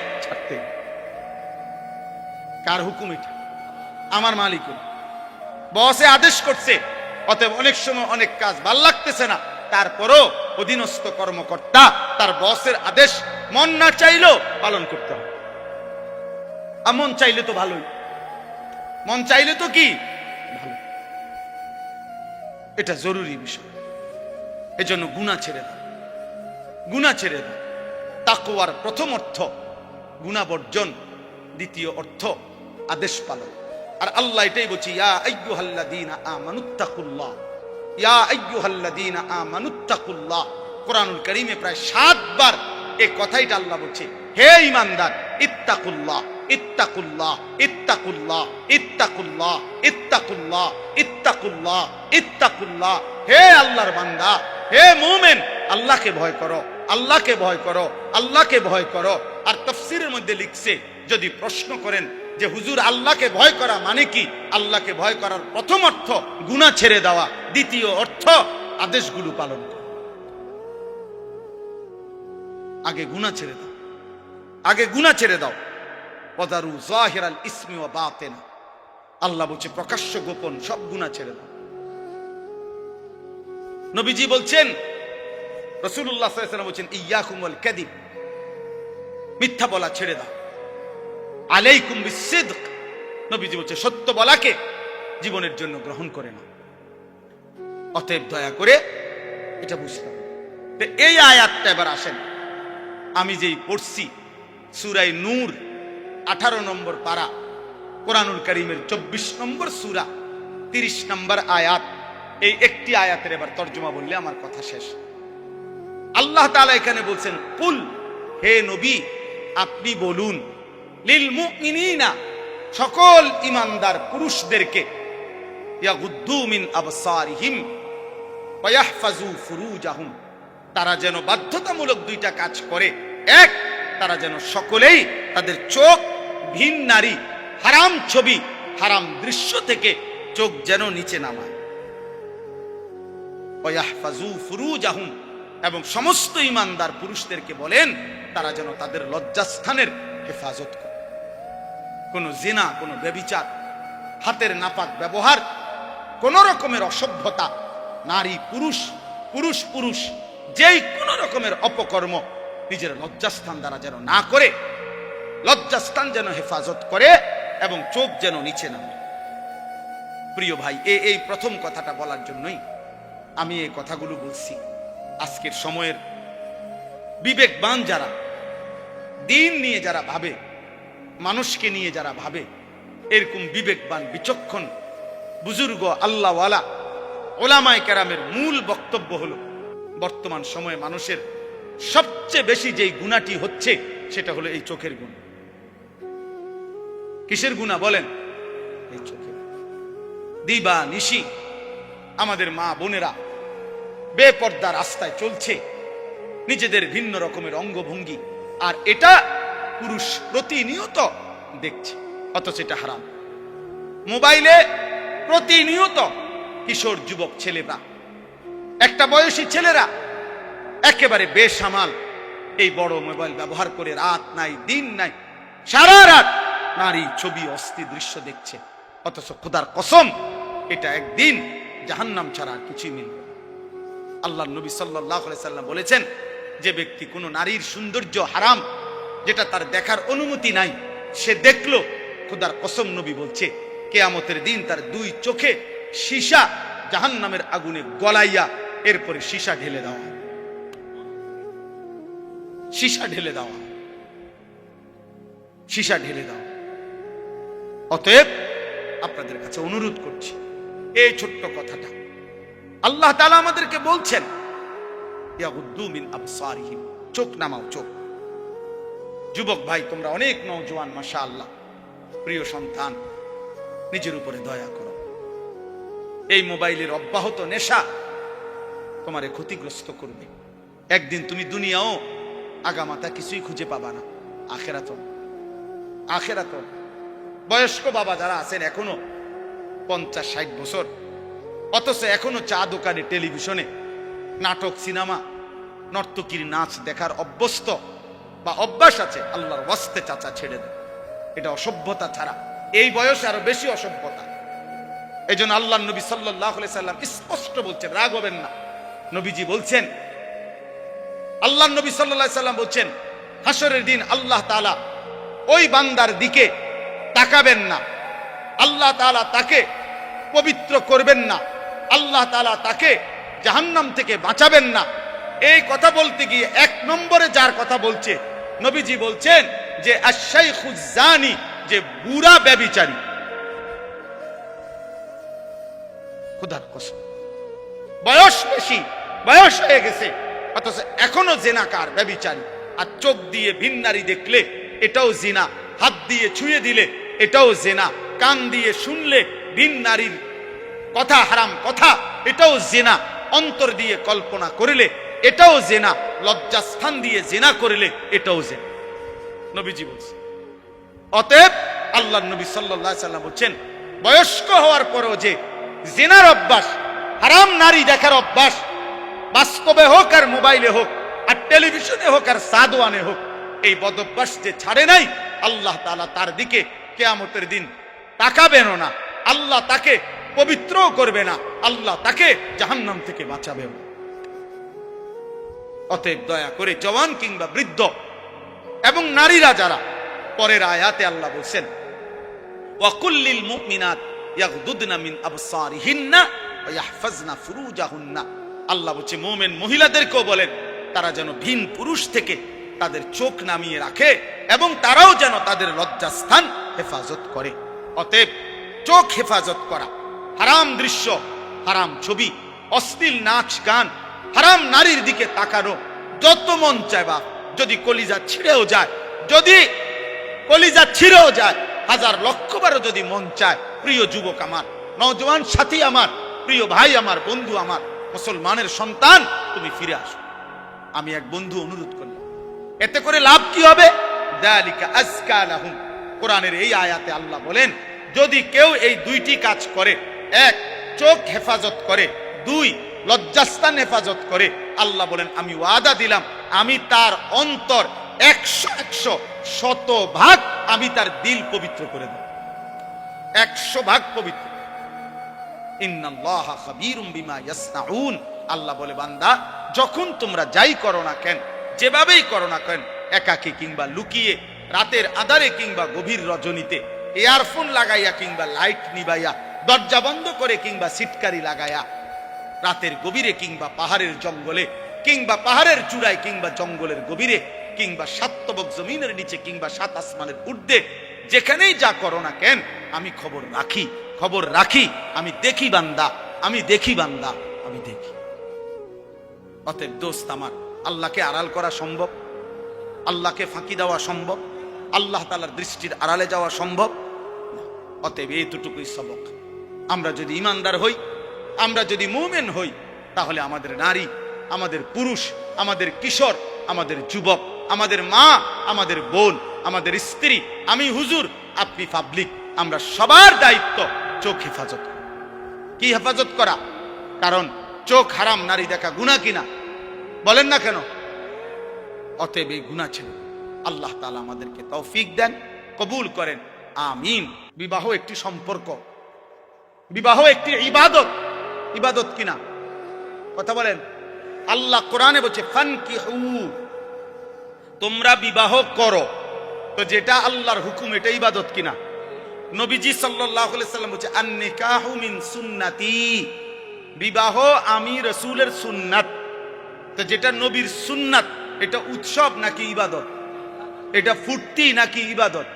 কার হুকুম এটা? আমার মালিক। বসে আদেশ করছে, অতএব অনেক সময় অনেক কাজ ভাল লাগতেছে না, তারপরও অধীনস্থ কর্মকর্তা তার বসের আদেশ মন না চাইলেও পালন করতে হবে। আর মন চাইলে তো ভালোই, মন চাইলে তো কি ভালো। এটা জরুরি বিষয়। এজন্য গুনাহ ছেড়ে দাও, গুনাহ ছেড়ে দাও। তাকওয়ার প্রথম অর্থ গুনাহ বর্জন, দ্বিতীয় অর্থ আদেশ পালন। আর আল্লাহ এটাই বলছে, ইয়া আইয়ুহাল্লাযীনা আমানুত্তাকুল্লাহ, ইয়া আইয়ুহাল্লাযীনা আমানুত্তাকুল্লাহ। কোরআনুল কারীমে প্রায় 7 বার এই কথাইটা আল্লাহ বলছে, হে ঈমানদার, ইত্তাকুল্লাহ, ইত্তাকুল্লাহ, ইত্তাকুল্লাহ, ইত্তাকুল্লাহ, ইত্তাকুল্লাহ, ইত্তাকুল্লাহ, ইত্তাকুল্লাহ। হে আল্লাহর বান্দা, হে মুমিন, আল্লাহকে ভয় করো, আল্লাহকে ভয় করো, আল্লাহকে ভয় করো। আর তাফসীরের মধ্যে লিখছে, যদি প্রশ্ন করেন যে হুজুর আল্লাহকে ভয় করা মানে কি, আল্লাহকে ভয় করার প্রথম অর্থ গুনাহ ছেড়ে দেওয়া, দ্বিতীয় অর্থ আদেশগুলো পালন করা। আগে গুনাহ ছেড়ে দাও, আগে গুনাহ ছেড়ে দাও। ওয়াদারু যাহিরাল ইসমি ওয়া বাতিনা। আল্লাহ বলছে প্রকাশ্য গোপন সব গুনাহ ছেড়ে দাও। নবীজি বলছেন, রাসূলুল্লাহ সাল্লাল্লাহু আলাইহি ওয়াসাল্লাম বলছেন, ইয়াকুম ওয়াল কাযিব, মিথ্যা বলা ছেড়ে দাও। আলাইকুম বিসসিদক, নবীজি বলছে সত্য বলাকে জীবনের জন্য গ্রহণ করে না। অতএব দয়া করে এটা বুঝতে হবে। এই আয়াতটা এবার আসেন, আমি যেই পড়ছি সূরা নূর 18 নম্বর পারা, কোরআনুল কারীমের 24 নম্বর সূরা 30 নম্বর আয়াত। এই একটি আয়াতের এবার তর্জমা বললে আমার কথা শেষ। আল্লাহ তাআলা এখানে বলছেন, কুল, হে নবী আপনি বলুন, লিল মুমিনিনা, সকল ঈমানদার পুরুষদেরকে, ইয়াগুদ্দু মিন আবসারিহিম ওয়া ইয়াহফাজু ফুরুজাহুম, তারা যেন বাধ্যতামূলক দুইটা কাজ করে। এক, তারা যেন সকলেই তাদের চোখ ভিন নারী, হারাম ছবি, হারাম দৃশ্য থেকে চোখ যেন নিচে নামায়। ওয়া ইয়াহফাজু ফুরুজাহুম, এবং সমস্ত ঈমানদার পুরুষদেরকে বলেন তারা যেন তাদের লজ্জাস্থানের হেফাজত করে। কোন জিনা, কোন ব্যভিচার, হাতের নাপাক ব্যবহার, কোন রকমের অসভ্যতা, নারী পুরুষ, পুরুষ পুরুষ, যেই কোন রকমের অপকর্ম নিজের লজ্জাস্থান দ্বারা যেন না করে, লজ্জাস্থান যেন হেফাজত করে এবং চোখ যেন নিচে নামে। প্রিয় ভাই, এই প্রথম কথাটা বলার জন্যই আমি এই কথাগুলো বলছি। আজকের সময়ের বিবেকবান যারা, দিন নিয়ে যারা ভাবে, মানুষকে নিয়ে যারা ভাবে, এরকম বিবেকবান বিচক্ষণ বুজুর্গ আল্লাহওয়ালা ওলামায়ে কেরামের মূল বক্তব্য হলো, বর্তমান সময়ে মানুষের সবচেয়ে বেশি যেই গুনাহটি হচ্ছে সেটা হলো এই চোখের গুনাহ। কিসের গুনাহ বলেন? এই চোখের। দিবা নিশি আমাদের মা বোনেরা বেপর্দা রাস্তায় চলছে, নিজেদের ভিন্ন রকমের অঙ্গভঙ্গি, আর এটা পুরুষ প্রতিনিয়ত দেখছে, অথচ এটা হারাম। মোবাইলে প্রতিনিয়ত কিশোর যুবক ছেলেরা, একটা বয়সী ছেলেরা একেবারে বেসামাল এই বড় মোবাইল ব্যবহার করে রাত নাই দিন নাই সারা রাত নারী ছবি অস্থির দৃশ্য দেখছে, অথচ খোদার কসম এটা একদিন জাহান্নাম ছাড়া আর কিছুই মিলবে না। আল্লাহ নবী সাল্লাল্লাহু আলাইহি সাল্লাম বলেছেন, যে ব্যক্তি কোনো নারীর সৌন্দর্য হারাম, যেটা তার দেখার অনুমতি নাই, সে দেখলো, খোদার কসম নবী বলছে কিয়ামতের দিন তার দুই চোখে সীসা জাহান্নামের আগুনে গলাইয়া এরপরে সীসা ঢেলে দেওয়া হয়, সীসা ঢেলে দেওয়া, সীসা ঢেলে দেওয়া। অতএব আপনাদের কাছে অনুরোধ করছি, এই ছোট্ট কথাটা আল্লাহ তাআলা আমাদেরকে বলছেন, ইয়াগুদ্দু মিন আবসারিহিম, চোখ নামাও, চোখ। যুবক ভাই, তোমরা অনেক নওজোয়ান, মাশাআল্লাহ, প্রিয় সন্তান, নিজের উপরে দয়া করো। এই মোবাইলের অব্যাহত নেশা তোমারে ক্ষতিগ্রস্ত করবে। একদিন তুমি দুনিয়াও আগামাতা কিছুই খুঁজে পাবা না, আখেরাত। বয়স্ক বাবা যারা আছেন এখনো 50-60 বছর, অথচ এখনো চা দোকানে, টেলিভিশনে নাটক, সিনেমা, নর্তকীর নাচ দেখার অভ্যস্ত বা অভ্যাস আছে, আল্লাহর ওয়াস্তে চাচা ছেড়ে দেয়। এটা অসভ্যতা ছাড়া এই বয়সে আরো বেশি অসভ্যতা। এই জন্য আল্লাহ নবী সাল্লাল্লাহু আলাইহি সাল্লাম স্পষ্ট বলছেন, রাগ হবেন না, নবীজি বলছেন, আল্লাহ নবী সাল্লাল্লাহু আলাইহি সাল্লাম বলছেন, হাসরের দিন আল্লাহ তাআলা ওই বান্দার দিকে তাকাবেন না, আল্লাহ তাআলা তাকে পবিত্র করবেন না, আল্লাহ তাআলা তাকে জাহান্নাম থেকে বাঁচাবেন না। এই কথা বলতে গিয়ে 1 নম্বরে যার কথা বলছে, নবীজি বলছেন যে আশ-শাইখুজ জানি, যে বুড়া ব্যভিচারী। খোদার কসম, বয়স বেশি, বয়স হয়ে গেছে, অথচ এখনো জিনাকার, ব্যভিচারী। আর চোখ দিয়ে ভিন নারী দেখলে এটাও জিনা, হাত দিয়ে ছুঁয়ে দিলে এটাও জিনা, কান দিয়ে শুনলে ভিন নারীর কথা, হারাম কথা, এটাও জিনা, অন্তর দিয়ে কল্পনা করিলে এটাও জিনা, লজ্জাস্থান দিয়ে জিনা করিলে এটাও জিনা, নবীজি বলছেন। অতএব আল্লাহ নবী সাল্লাল্লাহু আলাইহি সাল্লাম বলছেন, বয়স্ক হওয়ার পরও যে জিনার অভ্যাস, হারাম নারী দেখার অভ্যাস, বাস্তবে হোক আর মোবাইলে হোক আর টেলিভিশনে হোক আর সাদওয়ানে হোক, এই বদঅভ্যাস যে ছাড়ে নাই, আল্লাহ তাআলা তার দিকে কিয়ামতের দিন তাকাবেন না, আল্লাহ তাকে পবিত্রও করবে না, আল্লাহ তাকে জাহান্নাম থেকে বাঁচাবে না। অতএব দয়া করে জওয়ান কিংবা বৃদ্ধ এবং নারীরা যারা, পরের আয়াতে আল্লাহ বলছেন, ওয়া কুল্লিল মুমিনাত ইয়াগদুদনা মিন আবসারিহিন্না ওয়া ইয়াহফাজনা ফুরুজাহুন্না। আল্লাহ বলছে মুমিন মহিলাদেরকেও বলেন তারা যেন ভিন পুরুষ থেকে তাদের চোখ নামিয়ে রাখে এবং তারাও যেন তাদের লজ্জাস্থান হেফাজত করে। অতএব চোখ হেফাজত করা, হারাম দৃশ্য, হারাম ছবি, অশ্লীল নাচ গান, হারাম নারীর দিকে তাকানো, যত মন চায় বা যদি কলিজা ছিঁড়েও যায়, যদি কলিজা ছিঁড়েও যায়, 1000 লক্ষবারও যদি মন চায়, প্রিয় যুবক আমার, নওজোয়ান সাথী আমার, প্রিয় ভাই আমার, বন্ধু আমার, মুসলমানের সন্তান, তুমি ফিরে আসো। আমি এক বন্ধু অনুরোধ করলাম, এতে করে লাভ কি হবে? যালিকা আযকা লাহুম। কোরআনের এই আয়াতে আল্লাহ বলেন, যদি কেউ এই 2টি কাজ করে, 1 চোখ হেফাজত করে, 2 লজ্জাস্থান হেফাজত করে, আল্লাহ বলেন আমি ওয়াদা দিলাম, আমি তার অন্তর 100% আমি তার দিল পবিত্র করে দেব, 100% পবিত্র। ইন্নাল্লাহা খাবীরুম বিমা ইয়াসনাউন। আল্লাহ বলে, বান্দা যখন তোমরা যাই করো না কেন, যেভাবেই করো না কেন, একাকী কিংবা লুকিয়ে, রাতের আঁধারে কিংবা গভীর রজনীতে, ইয়ারফোন লাগাইয়া কিংবা লাইট নিবাইয়া, দরজা বন্ধ করে কিংবা সিটকারি লাগাইয়া, রাতের গভীরে কিংবা পাহাড়ের জঙ্গলে কিংবা পাহাড়ের চূড়ায় কিংবা জঙ্গলের গভীরে কিংবা 7 তবক জমিনের নিচে কিংবা 7 আসমানের ঊর্ধ্বে, যেখানেই যা করো না কেন, আমি খবর রাখি, আমি দেখি বান্দা, আমি দেখি। অতএব দোস্ত আমার, আল্লাহকে আড়াল করা সম্ভব? আল্লাহকে ফাঁকি দেওয়া সম্ভব? আল্লাহ তাআলার দৃষ্টির আড়ালে যাওয়া সম্ভব? অতএব এইটুকুই সবক। আমরা যদি ইমানদার হই, আমরা যদি মুমিন হই, তাহলে আমাদের নারী, আমাদের পুরুষ, আমাদের কিশোর, আমাদের যুবক, আমাদের মা, আমাদের বোন, আমাদের স্ত্রী, আমি হুজুর, আপনি পাবলিক, আমরা সবার দায়িত্ব চোখ হেফাজত করা। কি হেফাজত করা? কারণ চোখ হারাম নারী দেখা গুনাহ কিনা? বলেন না কেন? অতএব এই গুনাহ ছিল। আল্লাহ তাআলা আমাদেরকে তৌফিক দেন, কবুল করেন। আমিন। বিবাহ একটি সম্পর্ক, বিবাহ একটি ইবাদত। ইবাদত কিনা কথা বলেন? আল্লাহ কোরআনে বলছে ফানকিহু, তোমরা বিবাহ করো। তো যেটা আল্লাহর হুকুম এটা ইবাদত কিনা? নবীজি সাল্লাল্লাহু আলাইহি সাল্লাম বলছে আন-নিকাহু মিন সুন্নতি, বিবাহ আমি রাসূলের সুন্নাত। তো যেটা নবীর সুন্নাত এটা উৎসব নাকি ইবাদত? এটা ফুর্তি নাকি ইবাদত?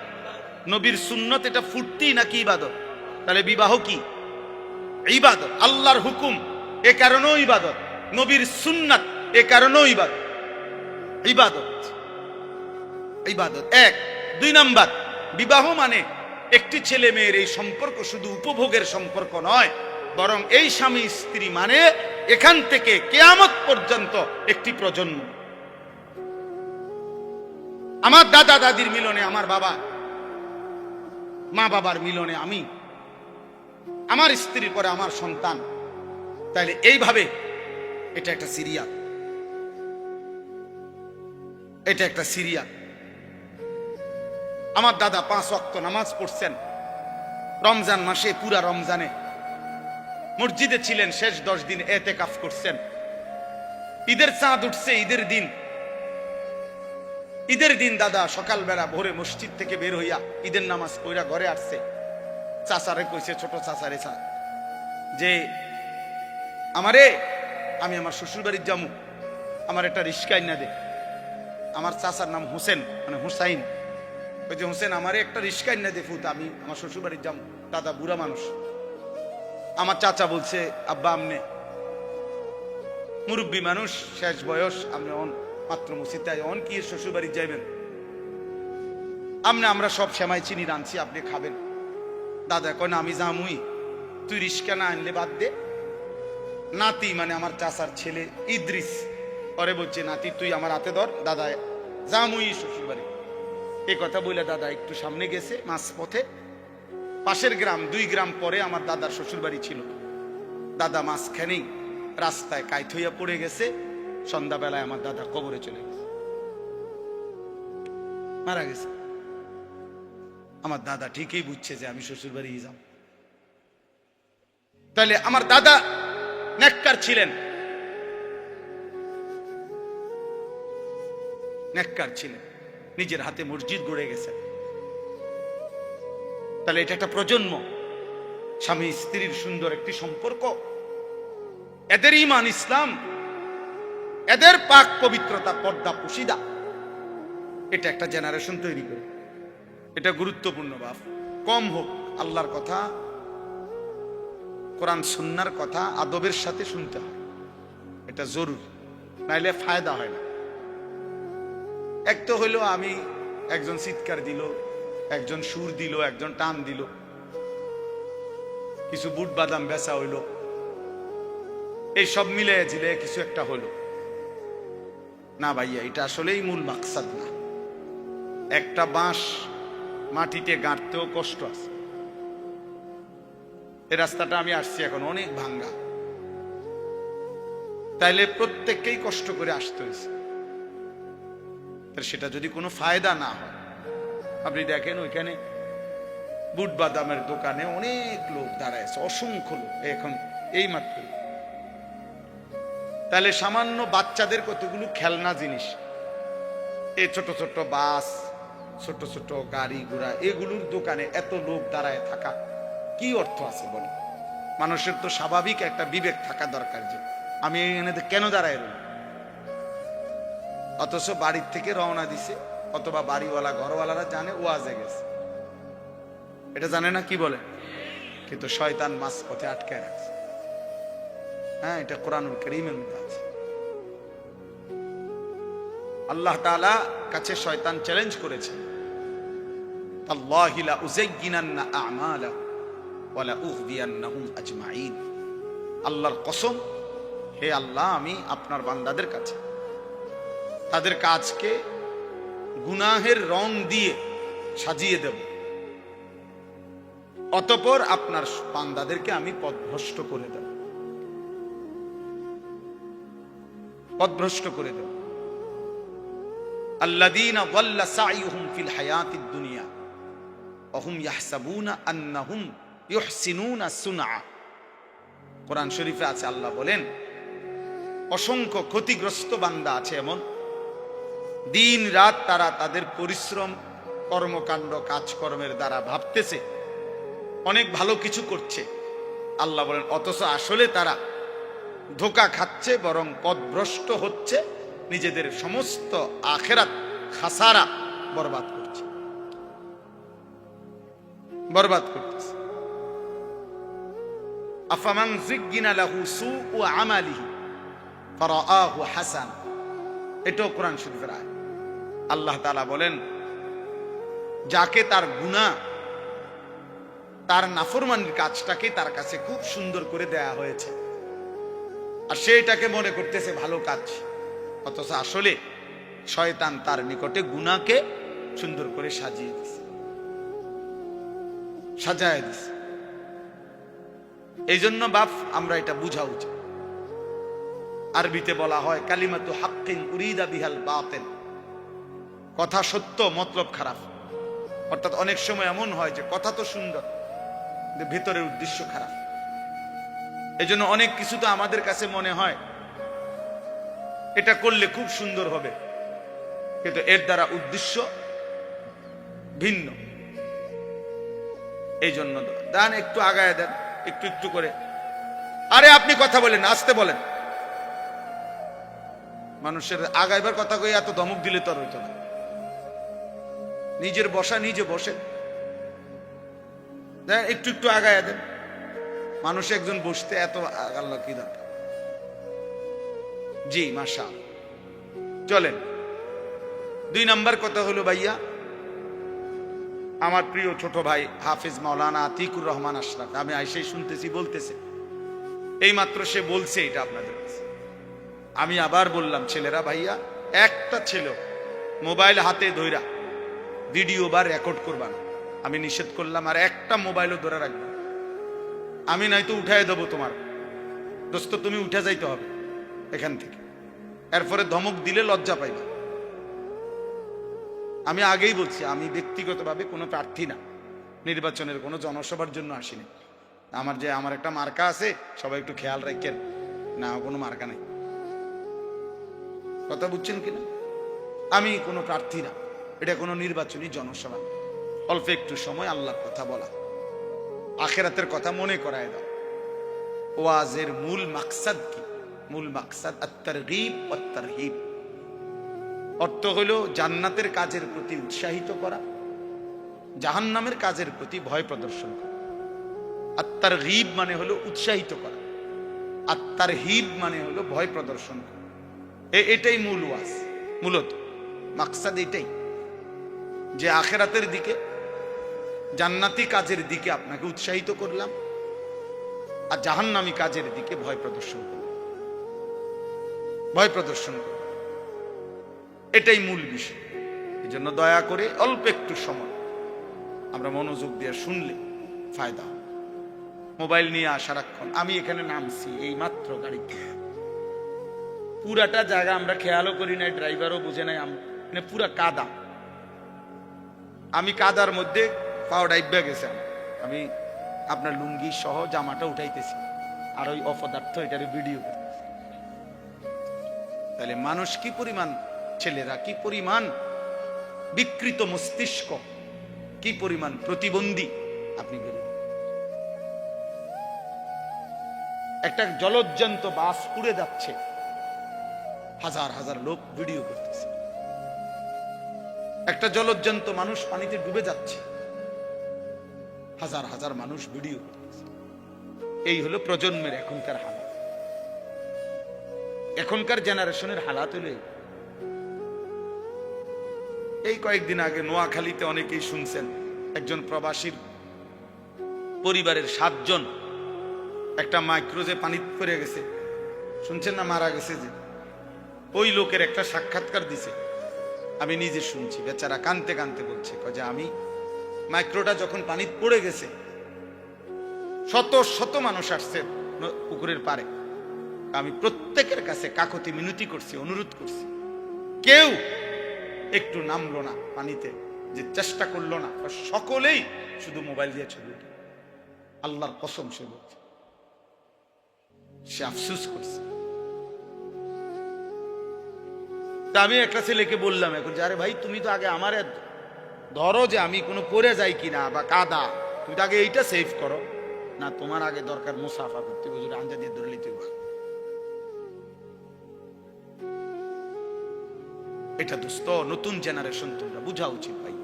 নবীর সুন্নত এটা ফুর্তি নাকি ইবাদত? তাহলে বিবাহ কি? ইবাদত। আল্লাহর হুকুম এ কারণেও ইবাদত, নবীর সুন্নাত এ কারণেও ইবাদত। ইবাদত ইবাদত এক। দুই নাম্বার, বিবাহ মানে একটি ছেলে মেয়ের এই সম্পর্ক শুধু উপভোগের সম্পর্ক নয়, বরং এই স্বামী স্ত্রী মানে এখান থেকে কিয়ামত পর্যন্ত একটি প্রজন্ম। আমার দাদা দাদির মিলনে আমার বাবা, মা বাবার মিলনে আমি, আমার স্ত্রীর পরে আমার সন্তান। তাইলে এইভাবে এটা একটা সিরিয়াল, এটা একটা সিরিয়াল। আমার দাদা 5 ওয়াক্ত নামাজ পড়ছেন রমজান মাসে, পুরা রমজানে মসজিদে ছিলেন, শেষ 10 দিন এতেকাফ করছেন। ঈদের চাঁদ উঠছে, ঈদের দিন দাদা সকালবেলা ভোরে মসজিদ থেকে বের হইয়া ঈদের নামাজ পড়া ঘরে আসছে। চাচারে কইছে, ছোট চাচারে, যে আমারে, আমি আমার শ্বশুর বাড়ির যামু, আমার একটা রিস্কা না দে। আমার চাচার নাম হোসেন, মানে হুসাইন। ওই যে হোসেন, আমারে একটা রিস্কা না দে ফুত, আমি আমার শ্বশুর বাড়ির যামু। দাদা বুড়া মানুষ। আমার চাচা বলছে আব্বা আমনে মুরব্বী মানুষ, শেষ বয়স, আপনি মাত্র মুসিতায় অন কি শ্বশুর বাড়ি যাইবেন? আমরা সব সেমাই চিনি রাঁধছি, আপনি খাবেন। দাদা কয় না, আমি জামুই, তুই রিস্কা না আনলে বাদ দে। নাতি মানে আমার চাচার ছেলে ইদ্রিস, পরে বলছে নাতি তুই আমার হাতে ধর, দাদা জামুই শ্বশুর বাড়ি। এই কথা বলে দাদা একটু সামনে গেছে, মাঝ পথে পাশের গ্রাম, 2 গ্রাম পরে আমার দাদার শ্বশুর বাড়ি ছিল। দাদা মাঝখানেই রাস্তায় কাইত হইয়া পড়ে গেছে। সন্ধ্যাবেলায় আমার দাদা কবরে চলে গেছে, মারা গেছে। আমার দাদা ঠিকই বুঝছে যে আমি শ্বশুর বাড়ি যাব। তাহলে আমার দাদা নেককার ছিলেন, নেককার ছিলেন, নিজের হাতে মসজিদ গড়ে গেছেন। তাহলে এটা একটা প্রজন্ম, স্বামী স্ত্রীর সুন্দর একটি সম্পর্ক, এদের ঈমান ইসলাম, এদের পাক পবিত্রতা, পর্দা পুশিদা, এটা একটা জেনারেশন তৈরি করে। এটা গুরুত্বপূর্ণ বাপ। কম হোক, আল্লাহর কথা, কোরআন সুন্নাহর কথা আদবের সাথে শুনতে হয়, এটা জরুরি, নাইলে ফায়দা হয় না। এক তো হইলো আমি, একজন চিৎকার দিল, একজন সুর দিল, একজন টান দিল, কিছু বুট বাদাম বেচা হইলো, এই সব মিলে জিলে কিছু একটা হলো না। ভাইয়া, এটা আসলেই মূল মাকসাদ না। একটা বাঁশ মাটিতে গাঁটতেও কষ্ট আছে। এই রাস্তাটা আমি আসছি এখন অনেক ভাঙ্গা, তাইলে প্রত্যেককেই কষ্ট করে আসতে হয়েছে। সেটা যদি কোনো ফায়দা না হয়, আপনি দেখেন ওইখানে বুট বাদামের দোকানে অনেক লোক দাঁড়ায় আছে, অসংখ্য লোক এখন এই মাত্র। তাহলে সামান্য বাচ্চাদের কতগুলো খেলনা জিনিস, এই ছোট ছোট বাস, ছোট ছোট গাড়ি ঘোড়া, এগুলোর দোকানে এত লোক দাঁড়ায় থাকা কি অর্থ আছে বলে? মানুষের তো স্বাভাবিক একটা বিবেক থাকা দরকার যে আমি এখানে কেন দাঁড়ায় রইল। অথচ বাড়ির থেকে রওনা দিছে, অথবা বাড়িওয়ালা ঘরওয়ালারা জানে ওয়াজে গেছে, এটা জানে না, কি বলে? কিন্তু শয়তান মাঝ পথে আটকায় রাখছে। হ্যাঁ, এটা কোরআনুল কারীমের মধ্যে আছে। আল্লাহ তাআলা কাছে শয়তান চ্যালেঞ্জ করেছে, আল্লাহি লা উযায়্যিনান্না আ'মালা ওয়া লা উগদিয়ান্নাহুম আজমাইন। আল্লাহর কসম, হে আল্লাহ, আমি আপনার বান্দাদের কাছে তাদের কাজকে গুনাহের রং দিয়ে সাজিয়ে দেব, অতঃপর আপনার বান্দাদেরকে আমি পথভ্রষ্ট করে দেব, পথভ্রষ্ট করে দেব। আল্লাযীনা যাল্লা সা'য়ুহুম ফিল হায়াতিদ দুনিয়া ওয়াহুম ইয়াহসাবুনা আন্নাহুম ইউহসিনুনা সুনআ। কোরআন শরীফে আছে, আল্লাহ বলেন অসংখ্য ক্ষতিগ্রস্ত বান্দা আছে এমন, দিন রাত তারা তাদের পরিশ্রম কর্মকাণ্ড কাজকর্মের দ্বারা ভাবতেছে অনেক ভালো কিছু করছে। আল্লাহ বলেন অথচ আসলে তারা ধোঁকা খাচ্ছে, বরং পথভ্রষ্ট হচ্ছে, নিজেদের সমস্ত আখিরাত খাসারা বরবাদ করছে, বরবাদ করতেছে। আফামান যুগিনা লাহু সুউ আমালিহি ফারাআহু হাসান, এটাও কোরআন শরীফের আয়াত। আল্লাহ তাআলা বলেন যাকে তার গুনাহ, তার নাফরমানির কাজটাকে তার কাছে খুব সুন্দর করে দেয়া হয়েছে, আর সে এটাকে মনে করতেছে ভালো কাজ, অথচ আসলে শয়তান তার নিকটে গুনাহকে সুন্দর করে সাজিয়ে দিছে, সাজায় দিছে। এই জন্য বাপ আমরা এটা বুঝা উচিত। আরবিতে বলা হয় কালিমাতু হাক্কিন উরিদা বিহাল বাতিল, কথা সত্য মতলব খারাপ। অর্থাৎ অনেক সময় এমন হয় যে কথা তো সুন্দর কিন্তু ভিতরের উদ্দেশ্য খারাপ। এই জন্য অনেক কিছু তো আমাদের কাছে মনে হয় এটা করলে খুব সুন্দর হবে, কিন্তু এর দ্বারা উদ্দেশ্য ভিন্ন। এই জন্য দান একটু আগায় দেন, একটু একটু করে। আরে আপনি কথা বলেন, আসতে বলেন। মানুষের আগাইবার কথা কই এত ধমক দিলে তো আর হইতো না। নিজের বসা নিজে বসেন, একটু একটু আগায় দেন। মানুষ একজন বসতে এত আল্লাহ কি দরকার? জি মাশাআল্লাহ। চলেন, 2 নাম্বার কথা হলো ভাইয়া, আমার প্রিয় ছোট ভাই হাফিজ মাওলানা আতিকুর রহমান আশরাফ, আমি আইসেই শুনতেছি বলতেছে, এই মাত্র সে বলছে এটা আপনাদের কাছে। আমি আবার বললাম ছেলেরা, ভাইয়া একটা ছেলে মোবাইল হাতে ধইরা ভিডিও বা রেকর্ড করবা না, আমি নিষেধ করলাম। আর একটা মোবাইলও ধরে রাখবে, আমি নয়তো উঠাই দেবো তোমার দোস্ত, তুমি উঠে যাইতে হবে এখান থেকে। এরপরে ধমক দিলে লজ্জা পাইবা। আমি আগেই বলছি, আমি ব্যক্তিগতভাবে কোনো প্রার্থী না, নির্বাচনের কোনো জনসভার জন্য আসিনি। আমার একটা মার্কা আছে, সবাই একটু খেয়াল রাখেন না, কোনো মার্কা নাই। কথা বুঝছেন কিনা? আমি কোনো প্রার্থী না, এটা কোনো নির্বাচনী জনসভা। অল্প একটু সময় আল্লাহর কথা বলা, আখিরাতের কথা মনে করায় দাও। ওয়াজের মূল মাকসাদ কি? মূল মাকসাদ আত-তারগীব ওয়াত তারহিব। অর্থ হলো জান্নাতের কাজের প্রতি উৎসাহিত করা, জাহান্নামের কাজের প্রতি ভয় প্রদর্শন করা। আত-তারগীব মানে হলো উৎসাহিত করা, আত-তারহিব মানে হলো ভয় প্রদর্শন করা। এটাই মূল ওয়াজ, মূলত মাকসাদ এটাই, যে আখিরাতের দিকে, জান্নাতি কাজের দিকে আপনাকে উৎসাহিত করলাম, আর জাহান্নামী কাজের দিকে ভয় প্রদর্শন করলাম, ভয় প্রদর্শন করলাম। এটাই মূল বিষয়। এই জন্য দয়া করে অল্প একটু সময় আমরা মনোযোগ দিয়ে শুনলে ফায়দা হবে। মোবাইল নিয়ে সারাক্ষণ, আমি এখানে নামছি এই মাত্র গাড়িতে, পুরাটা জায়গা আমরা খেয়ালও করি নাই, ড্রাইভারও বুঝে নাই, মানে পুরা কাদা। আমি কাদার মধ্যে পাও ডাইবা গেছে, আমি আপনার লুঙ্গি সহ জামাটা উঠাইতেছি, আর ওই অপদার্থ এটার ভিডিও করতেছি। তাহলে মানুষ কি পরিমাণ, ছেলেরা কি পরিমাণ বিকৃত মস্তিষ্ক, কি পরিমাণ প্রতিবন্ধী আপনি বলুন। একটা জলজ্জান্ত বাস উড়ে যাচ্ছে, হাজার হাজার লোক ভিডিও করতেছে। একটা জলজ্জান্ত মানুষ পানিতে ডুবে যাচ্ছে, হাজার হাজার মানুষ ভিডিও করতেছে। এই হলো প্রজন্মের এখনকার হালাত, এখনকার জেনারেশনের হালাত হলো এই। কয়েকদিন আগে নোয়াখালীতে অনেকেই শুনছেন, একজন প্রবাসীর পরিবারের 7 জন একটা মাইক্রোজে পানি পড়ে গেছে, শুনছেন না, মারা গেছে। যে ওই লোকের একটা সাক্ষাৎকার দিছে, আমি নিজে শুনছি। বেচারা কানতে কানতে বলছে যে আমি মাইক্রোটা যখন পানি পড়ে গেছে, শত শত মানুষ আসছে পুকুরের পারে, আমি প্রত্যেকের কাছে কাকতি মিনতি করছি, অনুরোধ করছি, কেউ একটু নামলো না পানিতে, যে চেষ্টা করলো না, সকলেই শুধু মোবাইল দিয়ে ছবি উঠে। আল্লাহর কসম সে বলছে, সে আফসোস করছে। তা আমি একটা ছেলেকে বললাম এখন যে, আরে ভাই তুমি তো আগে আমারে ধরো যে আমি কোনো পড়ে যাই কিনা বা কাদা, তুমি তো আগে এইটা সেভ করো না। তোমার আগে দরকার মুসাফা করতে, হুজুর আঞ্জা দিয়ে ধরে নিতে। এটা দোস্ত নতুন জেনারেশন, তোমরা বুঝা উচিত ভাই,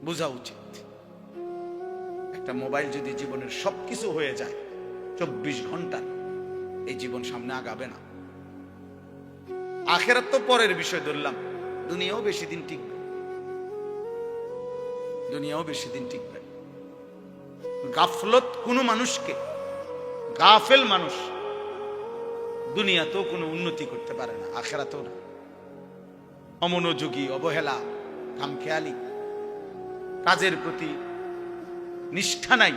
বুঝা উচিত। একটা মোবাইল যদি জীবনের সবকিছু হয়ে যায় 24 ঘন্টা, এই জীবন সামনে আগাবে না। আখেরাত তো পরের বিষয় ধরলাম, দুনিয়াও বেশি দিন টিকবে, দুনিয়াও বেশি দিন টিকবে। গাফলত কোনো মানুষকে, গাফেল মানুষ দুনিয়াতেও কোনো উন্নতি করতে পারে না, আখেরাতেও না। অমনোযোগী, অবহেলা, খামখেয়ালি, কাজের প্রতি নিষ্ঠা নাই,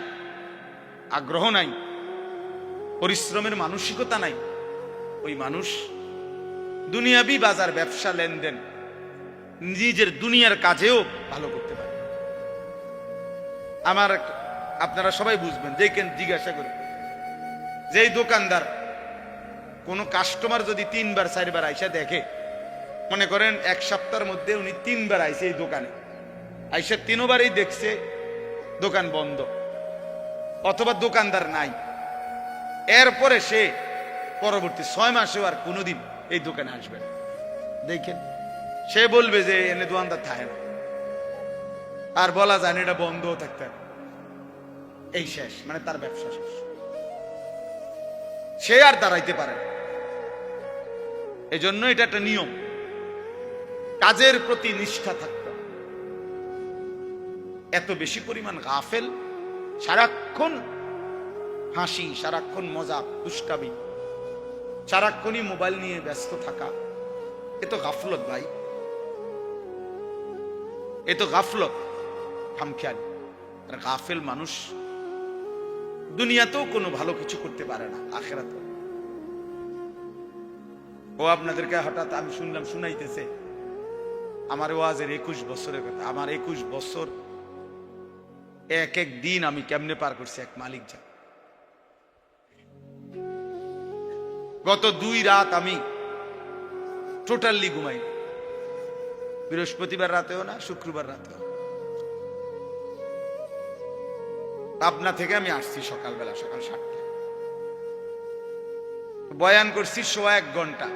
আগ্রহ নাই, পরিশ্রমের মানসিকতা নাই, ওই মানুষ দুনিয়াবি বাজার, ব্যবসা, লেনদেন, নিজের দুনিয়ার কাজেও ভালো করতে পারে। আমার আপনারা সবাই বুঝবেন, যে কেন জিজ্ঞাসা করে, যেই দোকানদার কোন কাস্টমার যদি 3 বার 4 বার আইসা দেখে, মনে করেন এক সপ্তাহের মধ্যে উনি 3 বার আইসে এই দোকানে, আইসা 3 বারই দেখছে দোকান বন্ধ অথবা দোকানদার নাই, এরপরে সে পরবর্তী 6 মাসেও আর কোনোদিন এই দোকানে আসবে না, দেখেন সে বলবে যে এনে দোকানদার থাকে না, আর বলা যায় না এটা বন্ধও থাকতে হবে, এই শেষ, মানে তার ব্যবসা শেষ, সে আর দাঁড়াইতে পারে না। এই জন্য এটা একটা নিয়ম, কাজের প্রতি নিষ্ঠা থাকতে। এত বেশি পরিমাণ গাফেল, সারাক্ষণ হাসি, সারাক্ষণ মজা, দুষ্টামি, সারাক্ষণই মোবাইল নিয়ে ব্যস্ত থাকা, এ তো গাফলত ভাই, এ তো গাফলত, খামখেয়ালি। আর গাফেল মানুষ দুনিয়াতেও কোনো ভালো কিছু করতে পারে না, আখেরাতেও। ও আপনাদেরকে হঠাৎ আমি শুনলাম শুনাইতেছে আমার ওয়াজের 21 বছরের কথা। আমার 21 বছর এক এক দিন আমি কেমনে পার করছি এক মালিক যা। গত 2 রাত আমি টোটালি ঘুমাই, বৃহস্পতিবার রাতেও না, শুক্রবার রাতেও। পাবনা থেকে আমি আসছি সকালবেলা, সকাল 7টায় বয়ান করছি 1.25 ঘন্টা,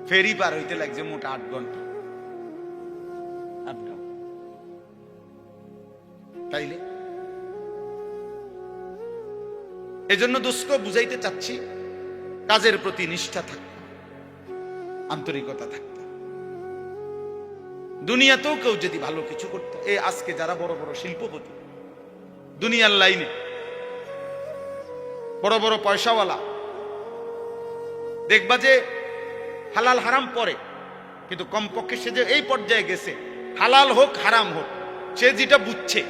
ফেরি পার হইতে লাগছে মোট 8 ঘন্টা। তাইলে এজন্য দোস্ত বুঝাইতে চাচ্ছি, কাজের প্রতি নিষ্ঠা থাকতে, আন্তরিকতা থাকতে। দুনিয়াতেও কেউ যদি ভালো কিছু করতো, এই আজকে যারা বড় বড় শিল্পপতি, দুনিয়ার লাইনে বড় বড় পয়সাওয়ালা, দেখবা যে হালাল হারাম পরে, কিন্তু কমপক্ষে সে যে এই পর্যায়ে গেছে, হালাল হোক হারাম হোক, সে যেটা বুঝছে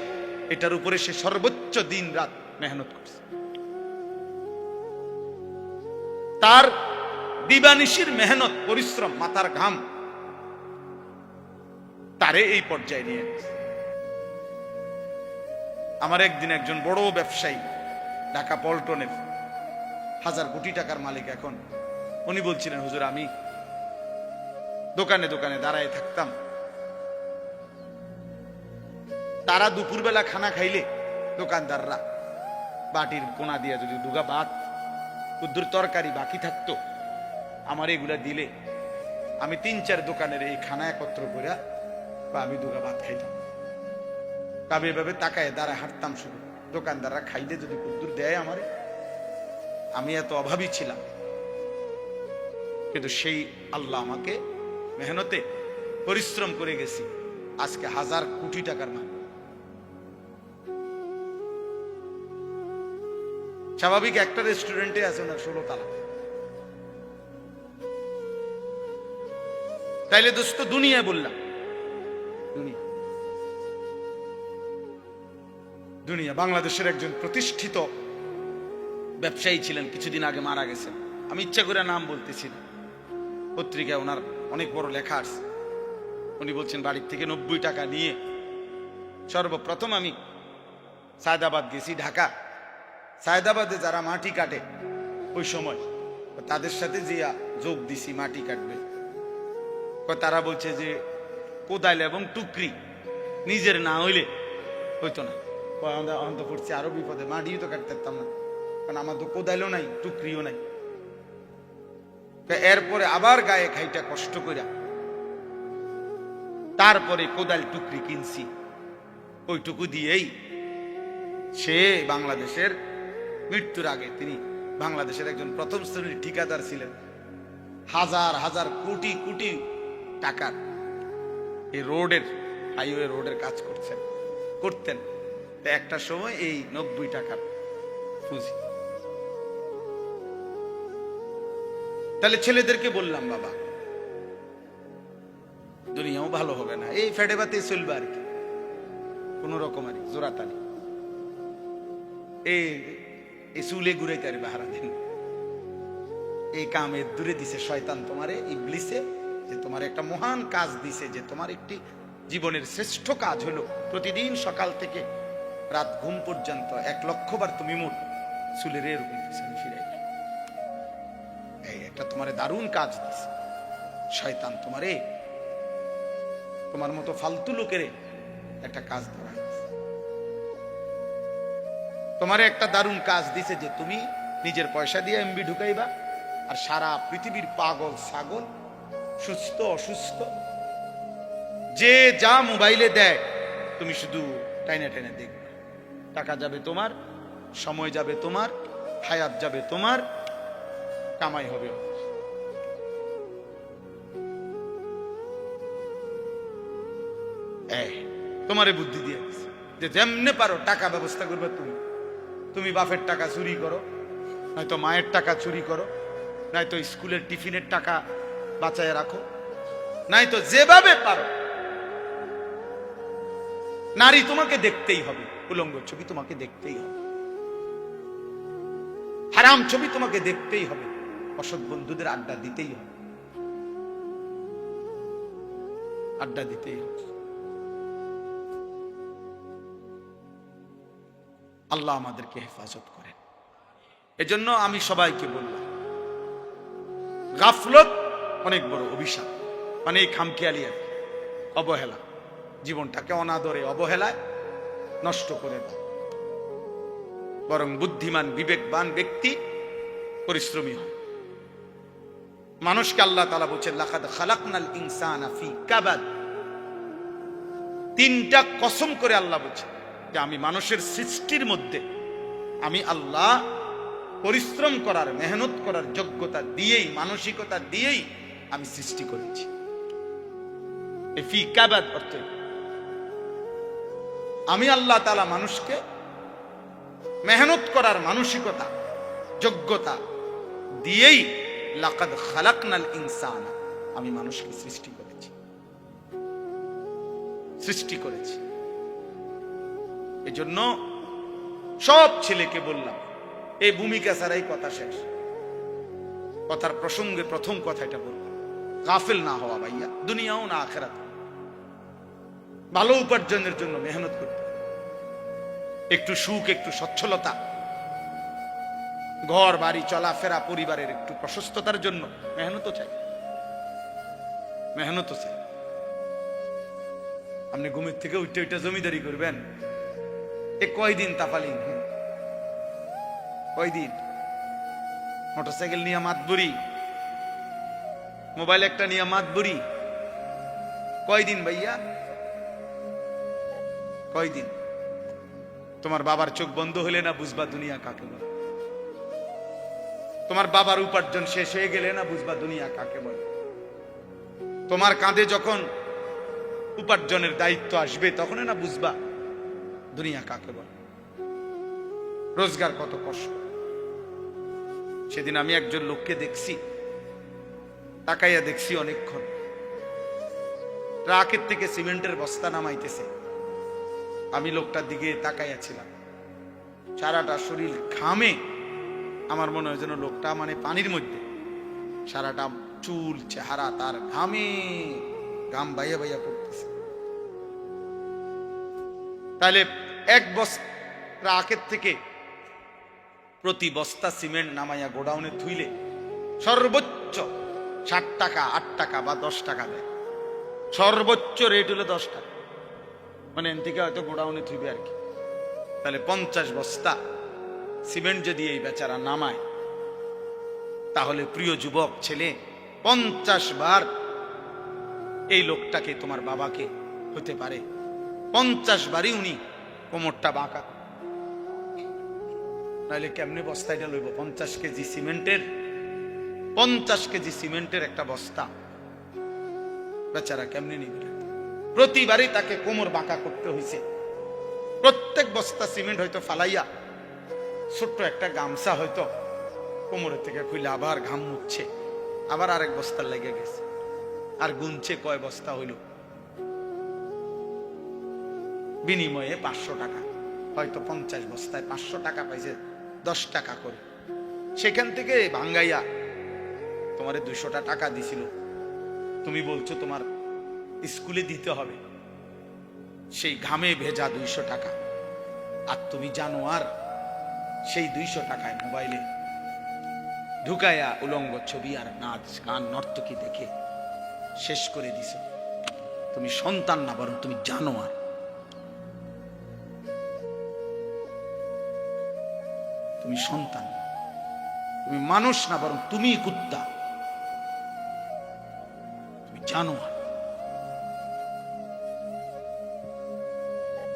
এটার উপরে সে সর্বোচ্চ দিন রাত মেহনত করছে। তার দিবানিশির মেহনত, পরিশ্রম, মাথার ঘাম তারে এই পর্যায়ে নিয়ে গেছে। আমার একদিন একজন বড় ব্যবসায়ী, ঢাকা পল্টনের 1000 কোটি টাকার মালিক এখন, উনি বলছিলেন, হুজুর আমি দোকানে দোকানে দাঁড়ায় থাকতাম, তারা দুপুরবেলা খানা খাইলে দোকানদাররা বাটির কোনা দিয়ে যদি 2 গা ভাত, কুদ্দুর তরকারি বাকি থাকতো, আমার এগুলা দিলে আমি 3-4 দোকানের এই খানা একত্র করে বা আমি 2 গা ভাত খাইতাম। তবে এভাবে তাকায় দাঁড়ায় হাঁটতাম শুধু, দোকানদাররা খাইলে যদি কুদ্দুর দেয় আমারে, আমি এত অভাবী ছিলাম, কিন্তু সেই আল্লাহ আমাকে মেহনতে পরিশ্রম করে গেছি, আজকে 1000 কোটি টাকার মালিক। স্বাভাবিক একটা রেস্টুরেন্টে আছে ওনার 16 তালা। তাইলে দোস্ত দুনিয়ায় বললাম, দুনিয়া দুনিয়া বাংলাদেশের একজন প্রতিষ্ঠিত ব্যবসায়ী ছিলেন, কিছুদিন আগে মারা গেছেন। আমি ইচ্ছা করে নাম বলতেছি না, পত্রিকায় ওনার অনেক বড় লেখা আছে। উনি বলছেন বাড়ির থেকে 90 টাকা নিয়ে সর্বপ্রথম আমি সায়দাবাদ গেছি, ঢাকা। সায়দাবাদে যারা মাটি কাটে ওই সময় তাদের সাথে যে যোগ দিছি মাটি কাটবে, তারা বলছে যে কোদাল এবং টুকরি নিজের না হইলে হইতো না। অন্ত পড়ছে আরো বিপদে, মাটিও তো কাটতে পারতাম না, কারণ আমার তো কোদালও নাই টুকরিও নাই। এরপরে আবার গায়ে খাইটা কষ্ট কইরা তারপরে কোদাল টুকরি কিনছি, ওইটুকু দিয়েই সে বাংলাদেশের মৃত্যুর আগে তিনি বাংলাদেশের একজন প্রথম শ্রেণীর ঠিকাদার ছিলেন, হাজার হাজার কোটি কোটি টাকার এই রোডের হাইওয়ে রোডের কাজ করতেন। একটা সময় এই 90 টাকার পুঁজি। তাহলে ছেলেদেরকে বললাম বাবা দুনিয়াও ভালো হবে না, এই ফেটে বাতে চলবে আর কি, কোন রকম আর জোরাতালি এই চুলে ঘুরাইতে আর বাহারা দিন। এই কামে দূরে দিছে শয়তান তোমারে, ইবলিসে, যে তোমার একটা মহান কাজ দিছে, যে তোমার একটি জীবনের শ্রেষ্ঠ কাজ হলো প্রতিদিন সকাল থেকে রাত ঘুম পর্যন্ত 1 লক্ষ বার তুমি মোট চুলের এরকম পিছনে ফিরাই। এই একটা তোমার দারুণ কাজ দিছে শয়তান তোমারে, তোমার মতো ফালতু লোকের একটা কাজ দেওয়া হয়েছে। তোমার একটা দারুণ কাজ দিছে যে তুমি নিজের পয়সা দিয়ে এমবি ঢুকাইবা, আর সারা পৃথিবীর পাগল ছাগল সুস্থ অসুস্থ যে যা মোবাইলে দেয় তুমি শুধু টাইনে টাইনে দেখবে। টাকা যাবে তোমার, সময় যাবে তোমার, হায়াত যাবে তোমার, কামাই হবে। তোমারে বুদ্ধি দিয়ে যে যেমনে পারো টাকা ব্যবস্থা করবে তুমি। তুমি বাপের টাকা চুরি করো, নয়তো মায়ের টাকা চুরি করো, নয়তো স্কুলের টিফিনের টাকা বাঁচায় রাখো, নয়তো যেভাবে পারো। নারী তোমাকে দেখতেই হবে, উলঙ্গ ছবি তোমাকে দেখতেই হবে, হারাম ছবি তোমাকে দেখতেই হবে, অসৎ বন্ধুদের আড্ডা দিতেই হবে, আড্ডা দিতেই হবে। আল্লাহ আমাদেরকে হেফাজত করেন। এজন্য আমি সবাইকে বললাম, গাফলত অনেক বড় অভিশাপ, মানে এই খামখেয়ালি আর অবহেলা, জীবনটাকে অনাদরে অবহেলায় নষ্ট করে দাও। বরং বুদ্ধিমান বিবেকবান ব্যক্তি পরিশ্রমী হয়। মানুষকে আল্লাহ তাআলা বলেছেন লাকাদ খালাকনাল ইনসানা ফি কাবাদ। 3টা কসম করে আল্লাহ বলেছেন যে আমি মানুষের সৃষ্টির মধ্যে আমি আল্লাহ পরিশ্রম করার, মেহনত করার যোগ্যতা দিয়েই, মানসিকতা দিয়েই আমি সৃষ্টি করেছি। এই ফি কাবাদ অর্থ আমি আল্লাহ তাআলা মানুষকে মেহনত করার মানসিকতা, যোগ্যতা দিয়েই লাকাদ খালাকনাল ইনসানা, আমি মানুষকে সৃষ্টি করেছি। এজন্য সব ছেলেকে বললাম, এই ভূমিকা ছাড়াই কথা শেষ। কথার প্রসঙ্গে প্রথম কথা এটা বললাম, গাফেল না হওয়া ভাইয়া, দুনিয়াও না আখিরাত। ভালো উপার্জনের জন্য মেহনত করতে, একটু সুখ, একটু সচ্ছলতা, ঘর বাড়ি চলাফেরা, পরিবারের একটু প্রশস্ততার জন্য মেহনত চাই। আপনি ঘুমের থেকে উঠে উঠে জমিদারি করবেন, এ কয়দিন তাপালিন, কয়দিন মোটরসাইকেল নিয়ে মাতবুরি, মোবাইল একটা নিয়ে মাতবুরি, কয়দিন ভাইয়া, কয়দিন? তোমার বাবার চোখ বন্ধ হলে না বুঝবা দুনিয়া কাকে বলে। তোমার বাবার উপার্জন শেষ হয়ে গেলে না বুঝবা দুনিয়া কাকে বলে। তোমার কাঁধে যখন উপার্জনের দায়িত্ব আসবে তখন না বুঝবা দুনিয়া কাকে বলে, রোজগার কত কষ্ট। সেদিন আমি একজন লোককে দেখছি, তাকাইয়া দেখছি অনেকক্ষণ, ট্রাকের থেকে সিমেন্টের বস্তা নামাইতেছে। আমি লোকটার দিকে তাকাইয়া ছিলাম, সারাটা শরীর ঘামে, আমার মনে হয় যেন লোকটা মানে পানির মধ্যে, সারাটা চুল চেহারা তার ঘামে ঘাম বাইয়া বাইয়া পড়তেছে। তাহলে এক বস্তা আগের থেকে প্রতি বস্তা সিমেন্ট নামাইয়া গোডাউনে থুইলে সর্বোচ্চ 60 টাকা, 8 টাকা বা 10 টাকা দেয়। সর্বোচ্চ রেট হলো 10 টাকা, মানে এন থেকে হয়তো গোডাউনে থুইবে আর কি। তাহলে 50 বস্তা সিমেন্ট যদি এই বেচারা নামায়, তাহলে প্রিয় যুবক ছেলে, 50 বার এই লোকটাকে, তোমার বাবাকে হতে পারে 50 বারই উনি কোমরটা বাঁকা। নাহলে কেমনে বস্তাটা লইব? 50 কেজি সিমেন্টের, 50 কেজি সিমেন্টের একটা বস্তা বেচারা কেমনে নিবে? প্রতিবারই তাকে কোমর বাঁকা করতে হয়েছে। প্রত্যেক বস্তা সিমেন্ট হয়তো ফালাইয়া ছোট্ট একটা গামছা হয়তো কোমরের থেকে খুলে আবার ঘাম মুছছে, আবার আরেক বস্তা লেগে গেছে, আর গুনছে কয় বস্তা হইল। বিনিময়ে 500 টাকা, হয়তো 50 বস্তায় 500 টাকা পাইছে, 10 টাকা করে। সেখান থেকে ভাঙ্গাইয়া তোমারে 200 টাকা দিছিল, তুমি বলছো তোমার স্কুলে দিতে হবে, সেই ঘামে ভেজা 200 টাকা। আর তুমি জানো আর সেই 200 টাকায় মোবাইলে ঢুকাইয়া উলঙ্গ ছবি আর নাচ গান নর্তকী দেখে শেষ করে দিছ। তুমি সন্তান না, বরং তুমি জানো আর। তুমি সন্তান, তুমি মানুষ না, বরং তুমি কুত্তা। তুমি জানো আর।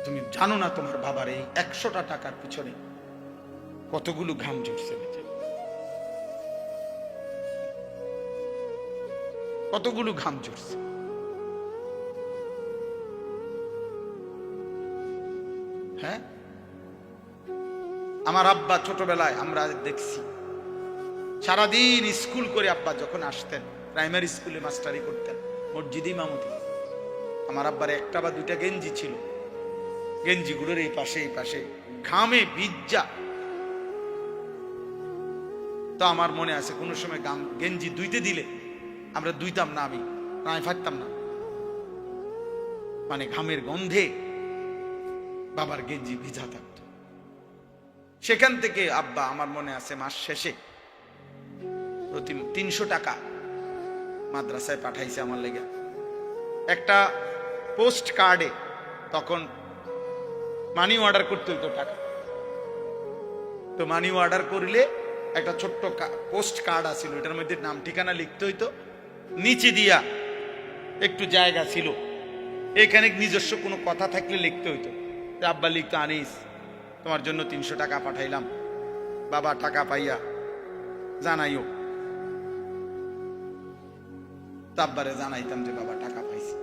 তুমি জানো না তোমার বাবার এই 100টা টাকার পিছনে কতগুলো ঘাম ঝরছে, কতগুলো ঘাম ঝরছে। হ্যাঁ, আমার আব্বা ছোটবেলায় আমরা দেখছি সারাদিন স্কুল করে আব্বা যখন আসতেন, প্রাইমারি স্কুলে মাস্টারি করতেন, মসজিদে ইমামতি। আমার আব্বার একটা বা দুইটা গেঞ্জি ছিল, গেঞ্জিগুলোর এই পাশে এই পাশে ঘামে ভিজা। তো আমার মনে আছে কোনো সময় গেঞ্জি ধুইতে দিলে আমরা ধুইতাম না, আমি ফাটতাম না, মানে ঘামের গন্ধে বাবার গেঞ্জি ভিজা থাকতো। সেখান থেকে আব্বা, আমার মনে আছে, মাস শেষে প্রতি 300 টাকা মাদ্রাসায় পাঠাইছে আমার লেগে। একটা পোস্ট কার্ডে তখন মানি অর্ডার করতে হইতো টাকা, তো মানি অর্ডার করলে একটা ছোট্ট পোস্ট কার্ড আছিল, এটার মধ্যে নাম ঠিকানা লিখতে হইতো, নিচে দিয়া একটু জায়গা ছিল, এখানে নিজস্ব কোনো কথা থাকলে লিখতে হইতো। আব্বা লিখতো, আনিস তোমার জন্য 300 টাকা পাঠাইলাম, বাবা টাকা পাইয়া জানাইও। আব্বারে জানাইতাম যে বাবা টাকা পাইছে।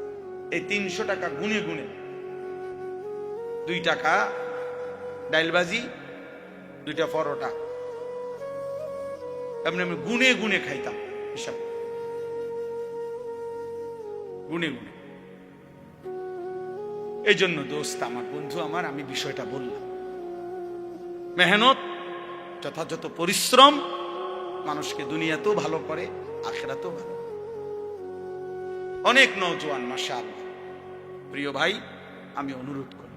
এই 300 টাকা গুনে গুনে 2 টাকা ডাইলবাজি, 2টা পরোটা, এমনি আমি গুনে গুনে খাইতাম, হিসাব গুনে গুনে। এই জন্য দোস্ত আমার, বন্ধু আমার, আমি বিষয়টা বললাম, মেহনত, যথাযথ পরিশ্রম মানুষকে দুনিয়াতেও ভালো করে, আখিরাতেও ভালো। অনেক নওজোয়ান মাশাআল্লাহ, প্রিয় ভাই, আমি অনুরোধ করি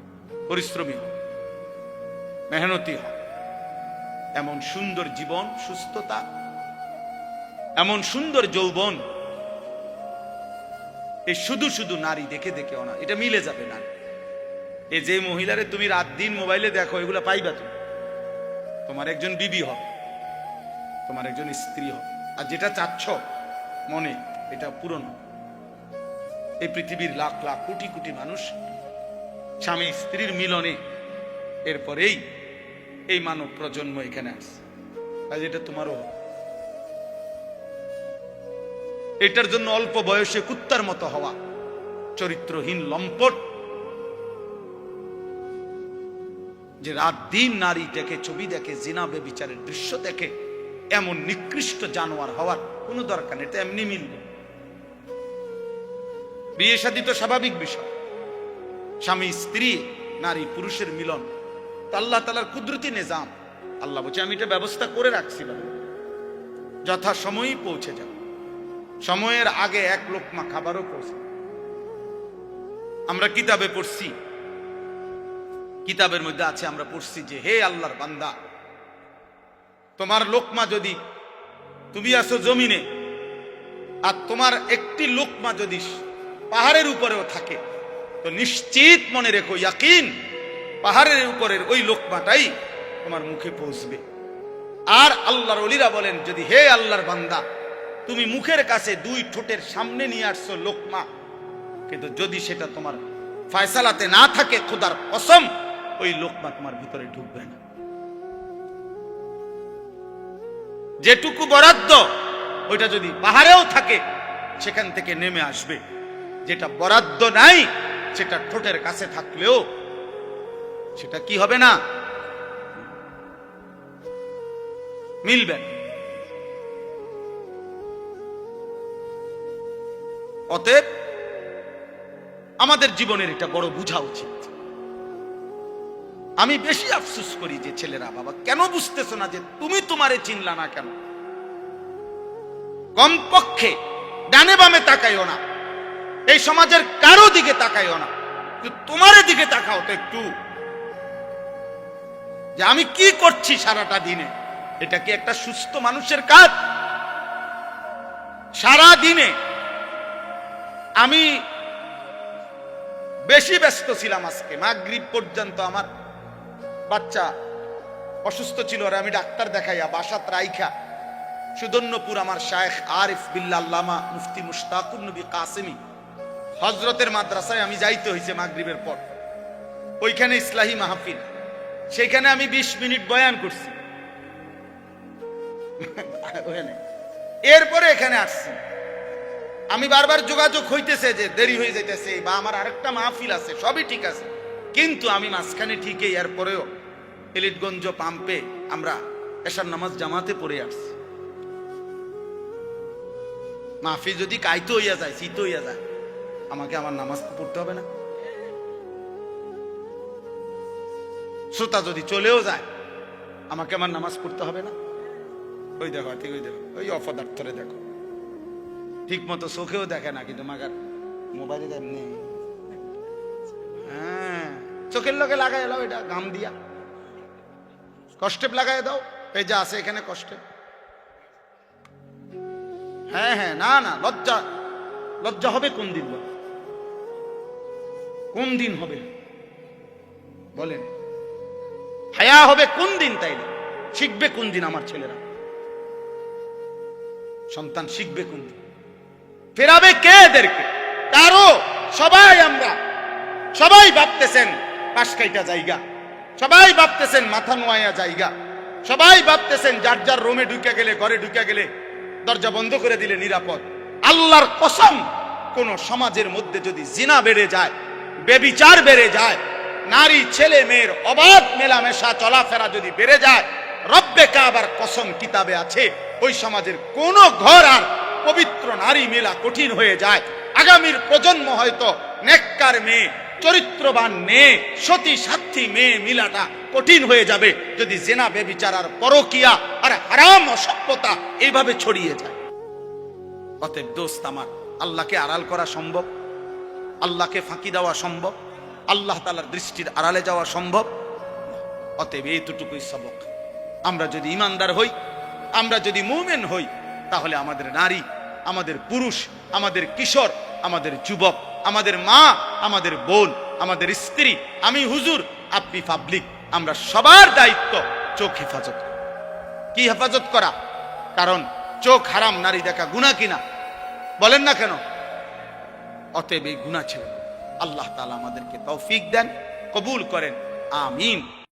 পরিশ্রমী হোক, মেহনতি হোক। এমন সুন্দর জীবন, সুস্থতা, এমন সুন্দর যৌবন, এই শুধু শুধু নারী দেখে দেখে এটা মিলে যাবে না। এই যে মহিলারে তুমি রাত দিন মোবাইলে দেখো, এগুলা পাইবা তুমি, তোমার একজন বিবি হবে, তোমার একজন স্ত্রী হবে। আর যেটা চাচ্ছ মনে, এটা পূরণ। এই পৃথিবীর লাখ লাখ কোটি কোটি মানুষ স্বামী স্ত্রীর মিলনে এরপরেই এই মানব প্রজন্ম এখানে আসছে। আজ এটা তোমারও হবে। এটার জন্য অল্প বয়সে কুত্তার মতো হওয়া, চরিত্রহীন লম্পট, যে রাত দিন নারী দেখে, ছবি দেখে, জিনা ব্যভিচারের দৃশ্য দেখে, এমন নিকৃষ্ট জানোয়ার হওয়ার কোনো দরকার নেই। এটা এমনি মিলবে। বিয়ে শাদী তো স্বাভাবিক বিষয়, স্বামী স্ত্রী, নারী পুরুষের মিলন, আল্লাহ তাআলার কুদরতি নিজাম। আল্লাহ বলছে আমি এটা ব্যবস্থা করে রাখছি, যথা সময়ই পৌঁছে যাবে। সময়ের আগে এক লোকমা খাবারও পৌঁছে। আমরা কিতাবে পড়ছি, কিতাবের মধ্যে আছে, আমরা পড়ছি যে হে আল্লাহর বান্দা, তোমার লোকমা যদি, তুমি আছো জমিনে আর তোমার একটি লোকমা যদি পাহাড়ের উপরেও থাকে, তো নিশ্চিত মনে রেখো, ইয়াকিন, পাহাড়ের উপরের ওই লোকমাটাই তোমার মুখে পৌঁছবে। আর আল্লাহর ওলিরা বলেন, যদি হে আল্লাহর বান্দা, তুমি মুখের কাছে দুই ঠোঁটের সামনে নিয়ে আসছো লোকমা, কিন্তু যদি সেটা তোমার ফয়সালাতে না থাকে, খোদার কসম ওই লোকমা তোমার ভিতরে ঢুকবে না। যেটুকু বরাদ্দ ওইটা যদি পাহাড়েও থাকে সেখান থেকে নেমে আসবে, যেটা বরাদ্দ নাই সেটা ঠোঁটের কাছে থাকলেও সেটা কি হবে না, মিলবে। অতএব আমাদের জীবনের এটা বড় বোঝা উচিত। আমি বেশি আফসোস করি যে ছেলেরা, বাবা কেন বুঝতেছো না যে তুমি তোমারে চিনলা না কেন? কমপক্ষে ডানে বামে তাকাইও না, এই সমাজের কারো দিকে তাকাইও না, তোমারে দিকে তাকাও তো একটু, যে আমি কি করছি সারাটা দিনে। এটা কি একটা সুস্থ মানুষের কাজ? সারা দিনে আমি বেশি ব্যস্ত ছিলাম, আজকে মাগরিব পর্যন্ত আমার বাচ্চা অসুস্থ ছিল, আর আমি ডাক্তার দেখাইয়া বাসাত রাইখা সুদন্যপুর আমার শায়েখ আরিফ বিল্লাহ আল্লামা মুফতি মুশতাকুন নবী কাসেমি হযরতের মাদ্রাসায় আমি যাইতে হয়েছে মাগরিবের পর। ওইখানে ইসলাহি মাহফিল, সেখানে আমি 20 মিনিট বয়ান করছি, এরপরে এখানে আসছি। আমি বারবার যোগাযোগ হইতেছে যে দেরি হয়ে যাইতেছে, বা আমার আরেকটা মাহফিল আছে, সবই ঠিক আছে, কিন্তু আমি মাঝখানে ঠিকই এরপরেও এলিটগঞ্জ পাম্পে আমরা এশার নামাজ জামাতে পড়ে আসছি। মাহফিল যদি কাইতে হইয়া যায়, শীত হইয়া যায়, আমাকে আমার নামাজ পড়তে হবে না? শ্রোতা যদি চলেও যায়, আমাকে আমার নামাজ পড়তে হবে না? ওই দেখো, ঠিক ওই দেখো, ওই অপদার্থরে দেখো, ঠিক মতো চোখেও দেখে না, কিন্তু মাগার মোবাইলে এমনি, হ্যাঁ, চোখের লগে লাগাই এলাও, এটা গাম দিয়া কষ্টেপ লাগাই দাও, এই যে আছে এখানে কষ্টেপ। হ্যাঁ হ্যাঁ, না না, লজ্জা, লজ্জা হবে কোন দিন? কোন দিন হবে বলেন? হায়া হবে কোন দিন? তাইলে শিখবে কোন দিন আমার ছেলেরা? সন্তান শিখবে কোন দিন? ফেরাবে কে এদেরকে? কারো, সবাই আমরা, সবাই ভাবতেছেন পাশ কাইটা জায়গা, সবাই ভাবতেছেন মাথা নোয়া জায়গা, সবাই ভাবতেছেন যার যার রুমে ঢুকে গেলে, ঘরে ঢুকে গেলে দরজা বন্ধ করে দিলে নিরাপদ। আল্লাহর কসম, কোন সমাজের মধ্যে যদি জিনা বেড়ে যায়, বেবিচার বেড়ে যায়, নারী ছেলে মেয়ের অবাধ মেলামেশা চলাফেরা যদি বেড়ে যায়, রব্বে কাবার কসম কিতাবে আছে, ওই সমাজের কোন ঘর আর পবিত্র নারী মেলা কঠিন হয়ে যায়। আগামীর প্রজন্ম হয়তো নেককার মেয়ে, চরিত্রবান মেয়ে, সতী সাথী মেয়ে মিলাটা কঠিন হয়ে যাবে যদি জেনা বেবিচার আর পরকিয়া আর হারাম অসভ্যতা এইভাবে ছড়িয়ে যায়। অতএব দোস্ত আমার, আল্লাহকে আড়াল করা সম্ভব, আল্লাহকে ফাঁকি দেওয়া সম্ভব, আল্লাহ তাআলার দৃষ্টির আড়ালে যাওয়া সম্ভব। অতএব এইটুকুই সবক। আমরা যদি ইমানদার হই, আমরা যদি মুমিন হই, তাহলে আমাদের নারী, আমাদের পুরুষ, আমাদের কিশোর, আমাদের যুবক, আমাদের মা, আমাদের বোন, আমাদের স্ত্রী, আমি হুজুর, আপনি পাবলিক, আমরা সবার দায়িত্ব চোখ হেফাজত। কি হেফাজত করা? কারণ চোখ হারাম নারী দেখা গুনাহ কিনা? বলেন না কেন? অতএব এই গুনাহ ছেড়ে আল্লাহ তাআলা আমাদেরকে তৌফিক দেন, কবুল করেন, আমিন।